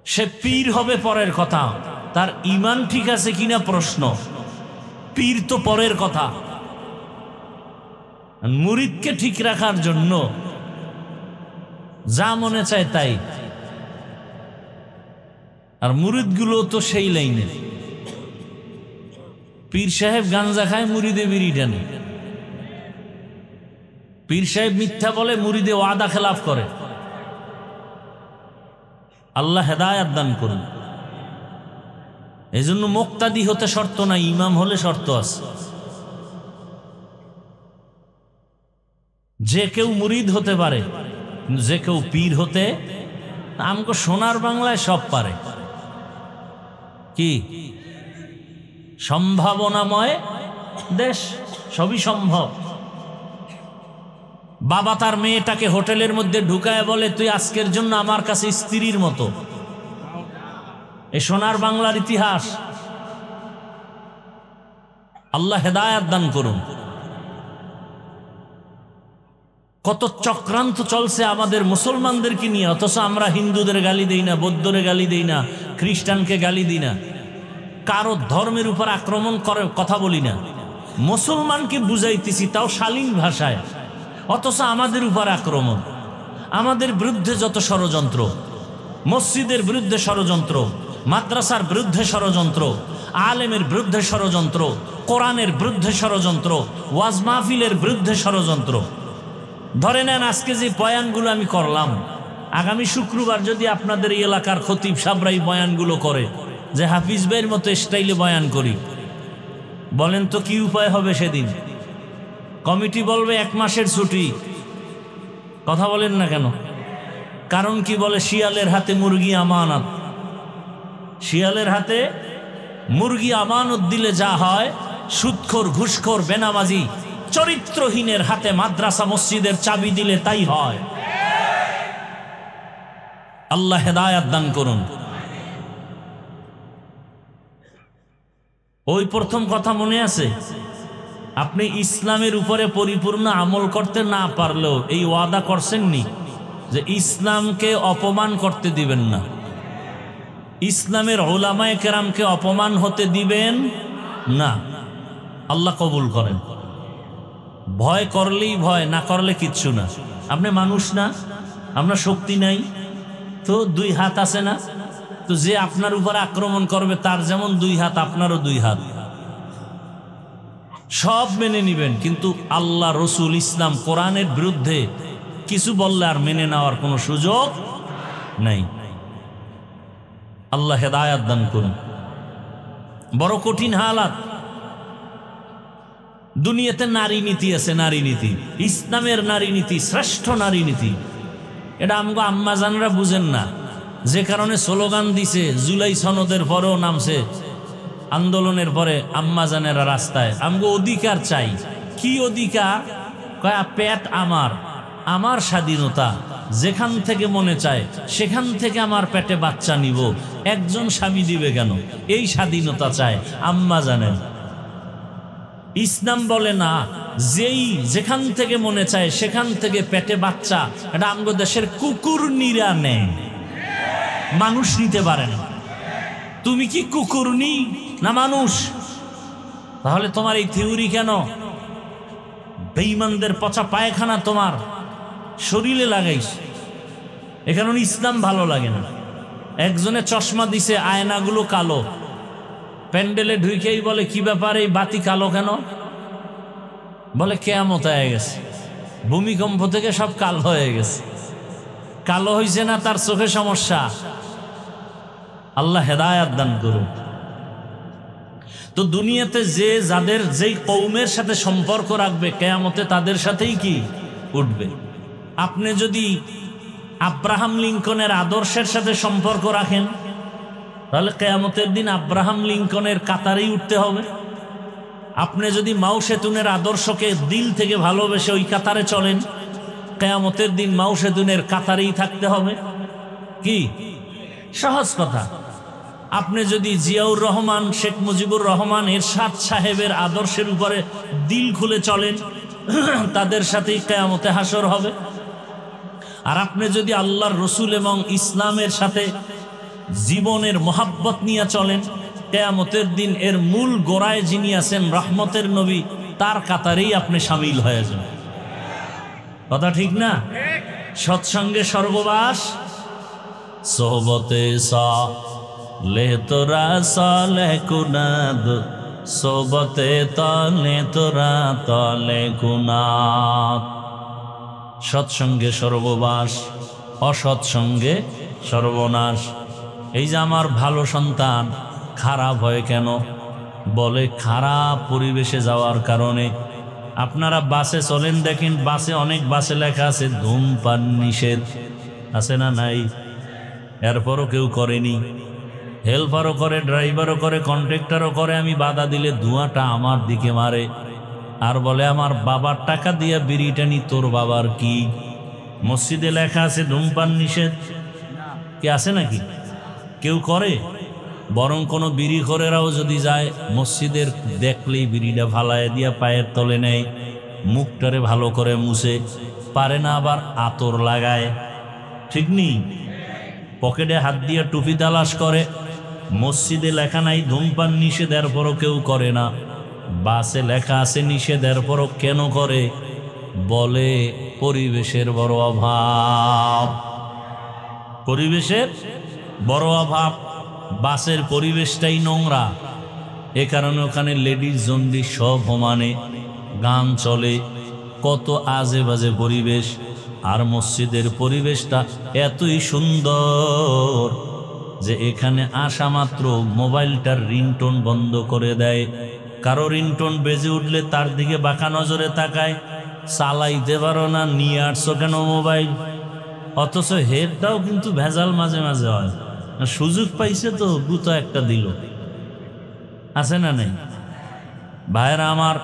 সে পীর হবে পরের কথা, তার ঈমান ঠিক আছে কিনা প্রশ্ন। পীর তো পরের কথা। মুরিদকে ঠিক রাখার জন্য যা মনে চায় তাই। আর মুরিদগুলো তো সেই লাইনে। পীর সাহেব গাঞ্জা খায়, মুরিদে বিড়ি টানে। পীর সাহেব মিথ্যা বলে, মুরিদে ওয়াদা খেলাফ করে। আল্লাহ হেদায়াত দান করুন। এই জন্য মুক্তাদি হতে শর্ত নাই, ইমাম হলে শর্ত আছে। যে কেউ মুরিদ হতে পারে, যে কেউ পীর হতে, আমগো সোনার বাংলায় সব পারে। কি সম্ভাবনাময় দেশ, সবই সম্ভব। বাবা তার মেয়েটাকে হোটেলের মধ্যে ঢুকায় বলে, তুই আজকের জন্য আমার কাছে স্ত্রীর মতো। এই সোনার বাংলার ইতিহাস। আল্লাহ হেদায়াত দান করুন। কত চক্রান্ত চলছে আমাদের মুসলমানদেরকে নিয়ে, অথচ আমরা হিন্দুদের গালি দেই না, বৌদ্ধরে গালি দেই না, খ্রিস্টানকে গালি দিই না, কারো ধর্মের উপর আক্রমণ করে কথা বলি না। মুসলমানকে বুঝাইতেছি, তাও শালীন ভাষায়, অথচ আমাদের উপর আক্রমণ। আমাদের বিরুদ্ধে যত ষড়যন্ত্র, মসজিদের বিরুদ্ধে ষড়যন্ত্র, মাদ্রাসার বিরুদ্ধে ষড়যন্ত্র, আলেমের বিরুদ্ধে ষড়যন্ত্র, কোরআনের বিরুদ্ধে ষড়যন্ত্র, ওয়াজ মাহফিলের বিরুদ্ধে ষড়যন্ত্র। ধরে নেন আজকে যে বয়ানগুলো আমি করলাম, আগামী শুক্রবার যদি আপনাদের এই এলাকার খতিব সাবরাই বয়ানগুলো করে যে হাফিজ ভাইয়ের মতো স্টাইলে বয়ান করি, বলেন তো কি উপায় হবে সেদিন? কমিটি বলবে 1 মাসের ছুটি। কথা বলেন না কেন? কারণ কি বলে? শিয়ালের হাতে মুরগি আমানত। শিয়ালের হাতে মুরগি আমানত দিলে যা হয়, সুদখোর, ঘুষখোর, বেনামাজি, চরিত্রহীনের হাতে মাদ্রাসা মসজিদের চাবি দিলে তাই হয়। আল্লাহ হেদায়াত দান করুন। ওই প্রথম কথা মনে আছে? আপনি ইসলামের উপরে পরিপূর্ণ আমল করতে না পারলেও এই ওয়াদা করছেননি যে ইসলামকে অপমান করতে দিবেন না, ইসলামের উলামায়ে কেরামকে অপমান হতে দিবেন না। আল্লাহ কবুল করেন। ভয় করলেই ভয়, না করলে কিচ্ছু না। আপনি মানুষ না? আপনার শক্তি নাই তো 2 হাত আছে না? তো যে আপনার উপর আক্রমণ করবে তার যেমন 2 হাত, আপনারও 2 হাত। সব মেনে নিবেন, কিন্তু আল্লাহ, রসুল, ইসলাম, কোরআনের বিরুদ্ধে কিছু বললে আর মেনে নেওয়ার কোনো সুযোগ নাই। আল্লাহ হেদায়াত দান করুন। বড় কঠিন হালাত। দুনিয়াতে নারী নীতি আছে, নারী নীতি, ইসলামের নারী নীতি, শ্রেষ্ঠ নারী নীতি। এটা আমগো আম্মাজানরা বুঝেন না, যে কারণে স্লোগান দিছে, জুলাই সনদের পরেও নামছে আন্দোলনের পরে আম্মাজানেরা রাস্তায়। আমগো অধিকার চাই। কি অধিকার? কয় পেট আমার, আমার স্বাধীনতা, যেখান থেকে মনে চায় সেখান থেকে আমার পেটে বাচ্চা নিব, একজন স্বামী দিবে কেন? এই স্বাধীনতা চায় আম্মাজানের। ইসলাম বলে না, যেই যেখান থেকে মনে চায় সেখান থেকে পেটে বাচ্চা। এটা আমগো দেশের কুকুর নিরা নেয়, মানুষ নিতে পারে না। তুমি কি কুকুরনি না মানুষ? তাহলে তোমার এই থিওরি কেন? বেঈমানদের পচা পায়খানা তোমার শরীরে লাগাইস। এ কারণে ইসলাম ভালো লাগে না। একজনে চশমা দিছে, আয়নাগুলো কালো। প্যান্ডেলে ঢুকেই বলে, কি ব্যাপার, এই বাতি কালো কেন? বলে কিয়ামত হয়ে গেছে, ভূমিকম্প থেকে সব কালো হয়ে গেছে। কালো হয়েছে না, তার চোখে সমস্যা। আল্লাহ হেদায়াত দান করুন। তো তো দুনিয়াতে যে যাদের যেই কওমের সাথে সম্পর্ক রাখবে কিয়ামতে তাদের সাথেই কি উঠবে। আপনি যদি আব্রাহাম লিঙ্কনের আদর্শের সাথে সম্পর্ক রাখেন তাহলে কিয়ামতের দিন আব্রাহাম লিঙ্কনের কাতারেই উঠতে হবে। আপনি যদি মাও সেতুনের আদর্শকে দিল থেকে ভালোবেসে ওই কাতারে চলেন কিয়ামতের দিন মাও সেতুনের কাতারেই থাকতে হবে। কি সহজ কথা। আপনি যদি জিয়াউর রহমান, শেখ মুজিবুর রহমান, এরশাদ সাহেবের আদর্শের উপরে দিল খুলে চলেন তাদের সাথেই কিয়ামতে হাসর হবে। আর আপনি যদি আল্লাহর রসুল এবং ইসলামের সাথে জীবনের মোহাব্বত নিয়ে চলেন কিয়ামতের দিন এর মূল গোড়ায় যিনি আছেন রহমতের নবী তার কাতারেই আপনি শামিল হয়ে যান। কথা ঠিক না? সৎসঙ্গে স্বর্গবাস, সোহবতে সালে তোরা সালে কুনাদ, সোহবতে তলে তোরা তলে কুনাদ। সৎসঙ্গে স্বর্গবাস, অসৎসঙ্গে সর্বনাশ। এই যে আমার ভালো সন্তান খারাপ হয় কেন? বলে খারাপ পরিবেশে যাওয়ার কারণে। আপনারা বাসে চলেন, দেখেন বাসে অনেক বাসে লেখা আছে ধূমপান নিষেধ, আছে না নাই? এরপরও কেউ করেনি। হেল্পারও করে, ড্রাইভারও করে, কন্ট্রাক্টরও করে। আমি বাধা দিলে ধোঁয়াটা আমার দিকে মারে আর বলে আমার বাবার টাকা দিয়ে বিড়ি টানি, তোর বাবার কি? মসজিদে লেখা আছে ধূমপান নিষেধ, কি আছে নাকি? কেউ করে? বরং কোনো বিড়ি খোরেরাও যদি যায় মসজিদের দেখলেই বিড়িটা ফালায় দিয়া পায়ের তলে নেয়, মুখটারে ভালো করে মুছে, পারে না আবার আতর লাগায়। ঠিক নেই? পকেটে হাত দিয়ে টুপি তালাশ করে। মসজিদে লেখা নাই ধূমপান নিষেধ, এরপরও কেউ করে না। বাসে লেখা আছে নিষেধ, এরপরও কেন করে? বলে পরিবেশের বড় অভাব। পরিবেশের বড় অভাব। বাসের পরিবেশটাই নোংরা, এ কারণে ওখানে লেডিস জন্ডি সব সমানে, গান চলে, কত আজে বাজে পরিবেশ। আর মসজিদের পরিবেশটা এতই সুন্দর যে এখানে আসা মাত্র মোবাইলটার রিংটোন বন্ধ করে দেয়। কারো রিংটোন বেজে উঠলে তার দিকে বাঁকা নজরে তাকায়, চালাইতে পারো না, নিয়ে আসছো কেন মোবাইল? অথচ হেডটাও কিন্তু ভেজাল মাঝে মাঝে হয়। সুযোগ পাইছে তো গুতো একটা দিল, আছে না নেই? ভাইরা আমার,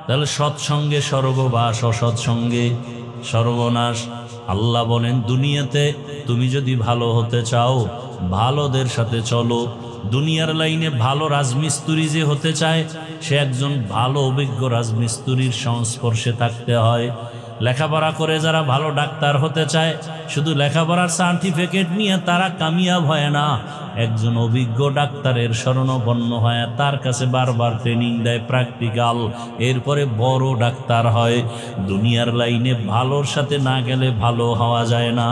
তাহলে সৎসঙ্গে স্বর্গবাস, অসৎসঙ্গে সর্বনাশ। আল্লাহ বলেন দুনিয়াতে তুমি যদি ভালো হতে চাও ভালোদের সাথে চলো। দুনিয়ার লাইনে ভালো রাজমিস্ত্রি যে হতে চায় সে একজন ভালো অভিজ্ঞ রাজমিস্ত্রির সংস্পর্শে থাকতে হয়। লেখাপড়া করে যারা ভালো ডাক্তার হতে চায় শুধু লেখাপড়ার সার্টিফিকেট নিয়ে তারা কামিয়াব হয় না, একজন অভিজ্ঞ ডাক্তারের শরণাপন্ন হয়, তার কাছে বারবার ট্রেনিং দেয়, প্র্যাকটিক্যাল, এরপরে বড় ডাক্তার হয়। দুনিয়ার লাইনে ভালোর সাথে না গেলে ভালো হওয়া যায় না।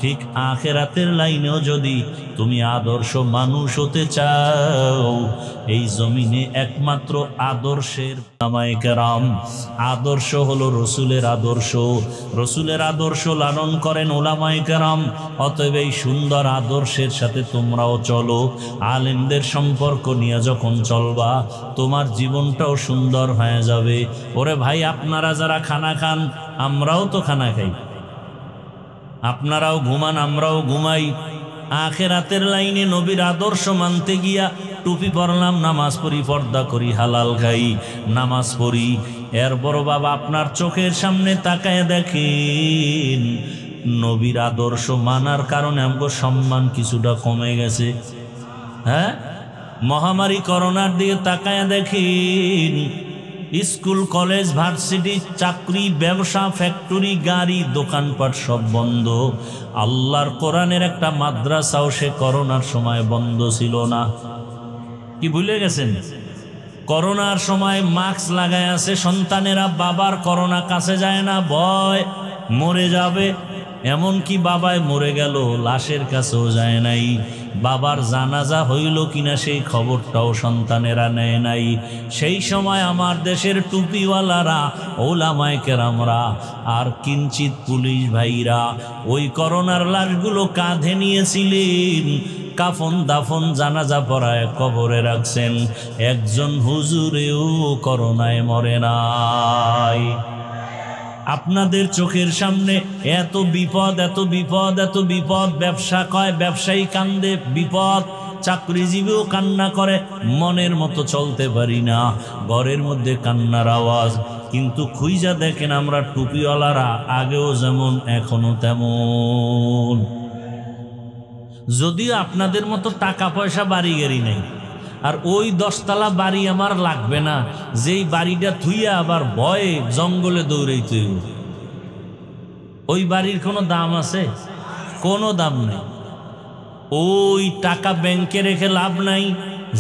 ঠিক আখিরাতের লাইনেও যদি তুমি আদর্শ মানুষ হতে চাও, এই জমিনে একমাত্র আদর্শের উলামায়ে কেরাম। আদর্শ হলো রসুলের আদর্শ, রসুলের আদর্শ লালন করেন উলামায়ে কেরাম। অতএব এই সুন্দর আদর্শের সাথে তোমরাও চলো। আলেমদের সম্পর্ক নিয়ে যখন চলবা তোমার জীবনটাও সুন্দর হয়ে যাবে। ওরে ভাই, আপনারা যারা খানা খান আমরাও তো খানা খাই, আপনারাও ঘুমান আমরাও ঘুমাই। আখিরাতের লাইনে নবীর আদর্শ মানতে গিয়া টুপি পরলাম, নামাজ পড়ি, পর্দা করি, হালাল খাই, নামাজ পড়ি। এরপর বাবা আপনার চোখের সামনে তাকায় দেখেন নবীর আদর্শ মানার কারণে আমাদের সম্মান কিছুটা কমে গেছে। হ্যাঁ, মহামারী করোনার দিকে তাকায় দেখেন স্কুল, কলেজ, ভার্সিটি, চাকরি, ব্যবসা, ফ্যাক্টরি, গাড়ি, দোকানপাট সব বন্ধ। আল্লাহর কোরআনের একটা মাদ্রাসাও সে করোনার সময় বন্ধ ছিল না। কি ভুলে গেছেন? করোনার সময় মাস্ক লাগায় আছে সন্তানেরা, বাবার করোনা কাছে যায় না, ভয় মরে যাবে। এমনকি বাবায় মরে গেল, লাশের কাছেও যায় নাই। বাবার জানাজা হইল কিনা সেই খবরটাও সন্তানেরা নেয় নাই। সেই সময় আমার দেশের টুপিওয়ালারা, ওলামায়ে কেরামরা আর কিঞ্চিত পুলিশ ভাইরা ওই করোনার লাশগুলো কাঁধে নিয়েছিলেন। কাফন দাফন জানাজা পড়ায় কবরে রাখছেন, একজন হুজুরেও করোনায় মরে নাই। আপনাদের চোখের সামনে এত বিপদ, এত বিপদ, এত বিপদ। ব্যবসা কয় ব্যবসায়ী কান্দে, বিপদ। চাকরিজীবীও কান্না করে, মনের মতো চলতে পারি না, ঘরের মধ্যে কান্নার আওয়াজ। কিন্তু খুইজা দেখেন আমরা টুপিওয়ালারা আগেও যেমন এখনো তেমন। যদিও আপনাদের মতো টাকা পয়সা বাড়ি গাড়ি নেই, আর ওই 10 তলা বাড়ি আমার লাগবে না, যেই বাড়িটা থুইয়া আবার ভয়ে জঙ্গলে দৌড়াইতে হইব। ওই বাড়ির কোনো দাম আছে? কোনো দাম নেই। ওই টাকা ব্যাংকে রেখে লাভ নাই,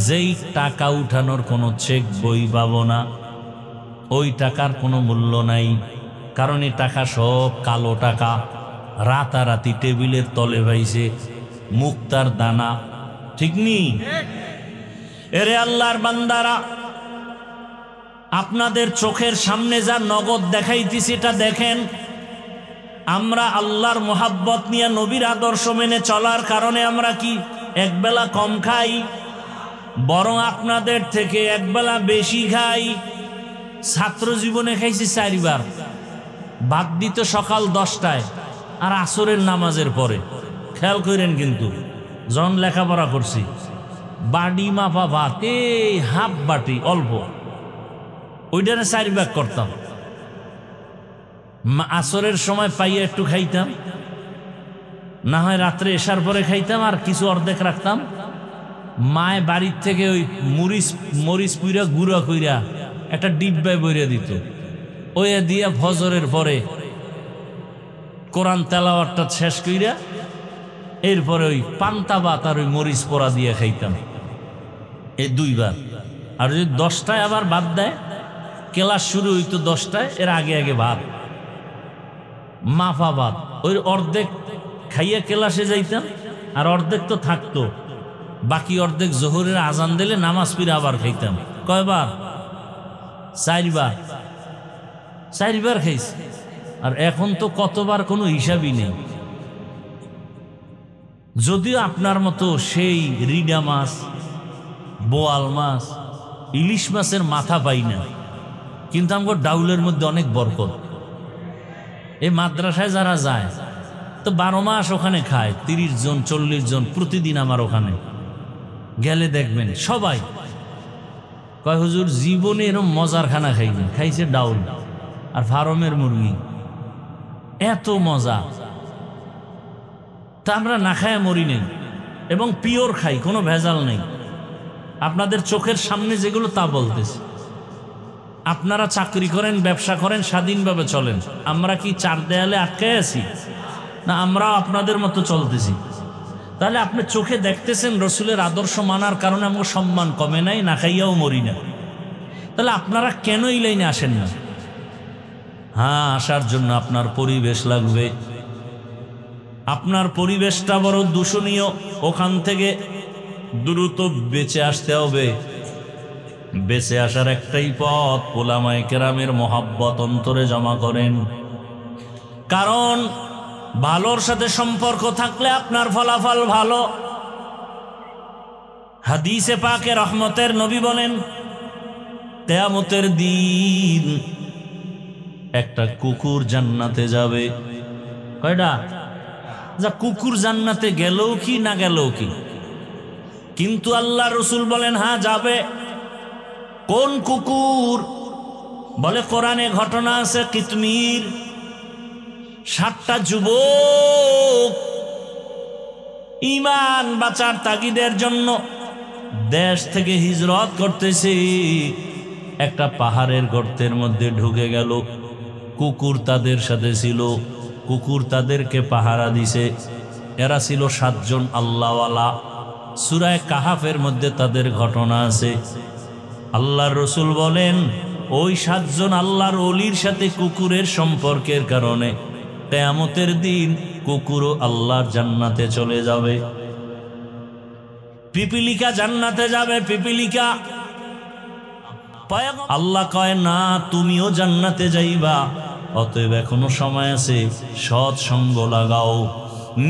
যেই টাকা উঠানোর কোনো চেক বই পাবো না, ওই টাকার কোনো মূল্য নাই। কারণ এই টাকা সব কালো টাকা, রাতারাতি টেবিলের তলে ভাইছে, মুক্তার দানা। ঠিক নি? এরে আল্লাহর বান্দারা, আপনাদের চোখের সামনে যা নগদ দেখাইতেছি এটা দেখেন। আমরা আল্লাহর মোহাব্বত নিয়ে নবীর আদর্শ মেনে চলার কারণে আমরা কি একবেলা কম খাই? বরং আপনাদের থেকে একবেলা বেশি খাই। ছাত্র জীবনে খাইছি 4 বার, ভাত দিত সকাল 10টায় আর আসরের নামাজের পরে। খেয়াল করেন, কিন্তু যখন লেখাপড়া করছি বাড়ি মাপা ভাত, এই হাফ বাটি অল্প, ওইটারে 4 ভাগ করতাম। আসরের সময় পাইয়া একটু খাইতাম, না হয় রাত্রে এসার পরে খাইতাম, আর কিছু অর্ধেক রাখতাম। মায় বাড়ির থেকে ওই মরিচ পুইরা গুঁড়া কইরা একটা ডিব্বায় বইরা দিত, ওই দিয়া ফজরের পরে কোরআন তেলাওয়াতটা শেষ কইরা এরপরে ওই পান্তা ভাত আর ওই মরিচ পোড়া দিয়ে খাইতাম, এই 2 বার। আর যদি 10টায় আবার ভাত দেয়, ক্লাস শুরু হইতো 10টায়, এর আগে আগে ভাত, মাফা ভাত। ওই অর্ধেক খাইয়া ক্লাসে যাইতাম, আর অর্ধেক তো থাকতো, বাকি অর্ধেক জোহরের আজান দিলে নামাজ পড়ে আবার খাইতাম। কয়বার? 4 বার। 4 বার খাইছি। আর এখন তো কতবার কোনো হিসাবই নেই। যদিও আপনার মতো সেই রিডা মাছ, বোয়াল মাছ, ইলিশ মাছের মাথা পাই না, কিন্তু আমার ডাউলের মধ্যে অনেক বরকত। এই মাদ্রাসায় যারা যায় তো 12 মাস ওখানে খায়, 30 জন 40 জন প্রতিদিন। আমার ওখানে গেলে দেখবেন সবাই কয়, হুজুর জীবনে এরকম মজার খানা খাইনি। খাইছে ডাউল আর ফার্মের মুরগি, এত মজা। তা আমরা না খায় মরি নেই, এবং পিওর খাই, কোনো ভেজাল নেই। আপনাদের চোখের সামনে যেগুলো তা বলতেছে। আপনারা চাকরি করেন, ব্যবসা করেন, স্বাধীনভাবে চলেন। আমরা কি 4 দেয়ালে আটকে আছি? না, আমরাও আপনাদের মতো চলতেছি। তাহলে আপনি চোখে দেখতেছেন রসুলের আদর্শ মানার কারণে আমার সম্মান কমে নাই, না খাইয়াও মরি না। তাহলে আপনারা কেন এই লাইনে আসেন না? হ্যাঁ, আসার জন্য আপনার পরিবেশ লাগবে। আপনার পরিবেশটা বড় দূষণীয়, ওখান থেকে দ্রুত বেঁচে আসতে হবে। বেঁচে আসার একটাই পথ, ওলামায়ে কেরামের মহাব্বত অন্তরে জমা করেন। কারণ ভালোর সাথে সম্পর্ক থাকলে আপনার ফলাফল ভালো। হাদিসে পাকে রহমতের নবী বলেন, কিয়ামতের দিন একটা কুকুর জান্নাতে যাবে। কয়টা? যা কুকুর জান্নাতে গেলেও কি না গেলেও কি, কিন্তু আল্লাহ রসুল বলেন হ্যাঁ যাবে। কোন কুকুর? বলে কোরআনে ঘটনা আছে, কিতমির 7টা যুবক ঈমান বাঁচার তাগিদের জন্য দেশ থেকে হিজরত করতেছে। একটা পাহাড়ের গর্তের মধ্যে ঢুকে গেল, কুকুর তাদের সাথে ছিল, কুকুর তাদেরকে পাহারা দিছে। এরা ছিল 7 জন আল্লাহওয়ালা। সূরা কাহাফের মধ্যে তাদের ঘটনা আছে। আল্লাহর রসুল বলেন, ওই 7 জন আল্লাহর ওলির সাথে কুকুরের সম্পর্কের কারণে কিয়ামতের দিন কুকুরও আল্লাহর জান্নাতে চলে যাবে। পিপিলিকা জান্নাতে যাবে, পিপিলিকা। আল্লাহ কয় না, তুমিও জান্নাতে যাইবা। অতএব এখনো সময় আছে, সৎ সঙ্গ লাগাও,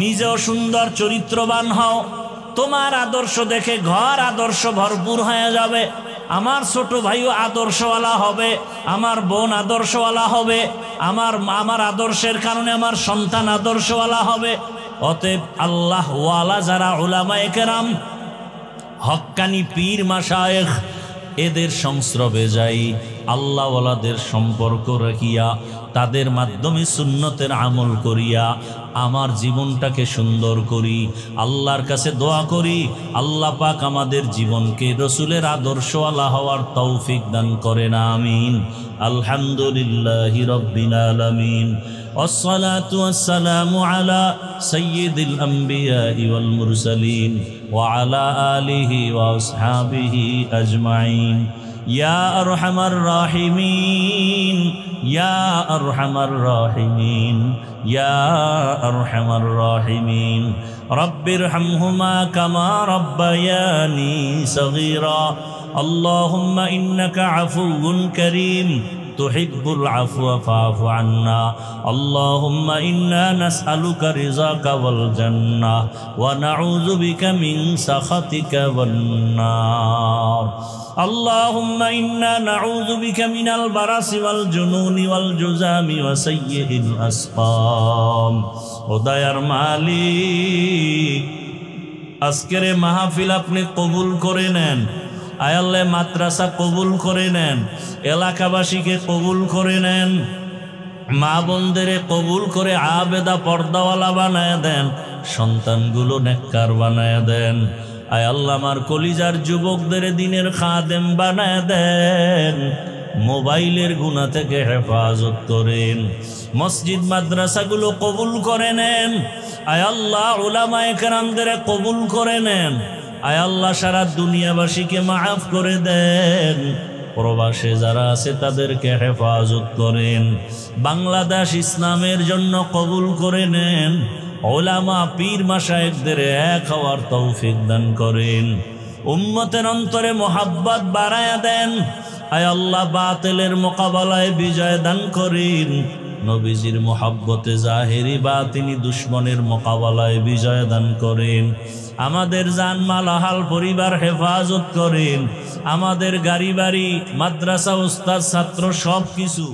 নিজেও সুন্দর চরিত্রবান হও, তোমার আদর্শ দেখে ঘর আদর্শ ভরপুর হয়ে যাবে। আমার ছোট ভাইও আদর্শওয়ালা হবে, আমার বোন আদর্শওয়ালা হবে, আমার আদর্শের কারণে আমার সন্তান আদর্শওয়ালা হবে। অতএব আল্লাহ ওয়ালা যারা উলামায়ে কেরাম, হক্কানি পীর মাশায়েখ, এদের সংস্রবে যাই, আল্লাহওয়ালাদের সম্পর্ক রাখিয়া তাদের মাধ্যমে সুন্নতের আমল করিয়া আমার জীবনটাকে সুন্দর করি। আল্লাহর কাছে দোয়া করি আল্লাহ পাক আমাদের জীবনকে রসুলের আদর্শওয়ালা হওয়ার তৌফিক দান করেন, আমিন। আলহামদুলিল্লাহি রাব্বিল আলামিন। والصلاة والسلام على سيد الأنبياء والمرسلين وعلى آله وأصحابه أجمعين يا أرحم الراحمين يا أرحم الراحمين يا أرحم الراحمين رب ارحمهما كما ربياني صغيرا اللهم إنك عفو كريم تحب العفو فاعف عنا اللهم إنا نسألك رضاك والجنة ونعوذ بك من سخطك والنار اللهم إنا نعوذ بك من البرص والجنون والجذام وسيء الأسقام خداير মালিক আজকের মাহফিল আপনি কবুল করে নেন। আয় আল্লাহ মাদ্রাসা কবুল করে নেন, এলাকাবাসীকে কবুল করে নেন, মা বোনদের কবুল করে আবেদা পর্দাওয়ালা বানায় দেন, সন্তানগুলো নেককার বানায় দেন। আয় আল্লাহ আমার কলিজার যুবকদের দিনের খাদেম বানায় দেন, মোবাইলের গুনাহ থেকে হেফাজত করেন, মসজিদ মাদ্রাসাগুলো কবুল করে নেন। আয় আল্লাহ উলামায়ে কেরামদের কবুল করে নেন। আয় আল্লাহ সারা দুনিয়াবাসীকে মাফ করে দেন, প্রবাসে যারা আছে তাদেরকে হেফাজত করেন, বাংলাদেশ ইসলামের জন্য কবুল করে নেন, উলামা পীর মাশায়েখদের এক হওয়ার তৌফিক দান করেন, উম্মতের অন্তরে মোহাব্বত বাড়ায়া দেন। আয় আল্লাহ বাতিলের মোকাবেলায় বিজয় দান করেন, নবীজির মোহাব্বতে জাহেরি বাতিনি দুশ্মনের মোকাবেলায় বিজয় দান করেন, আমাদের জানমাল আহাল পরিবার হেফাজত করেন, আমাদের গাড়ি বাড়ি মাদ্রাসা উস্তাদ ছাত্র সব কিছু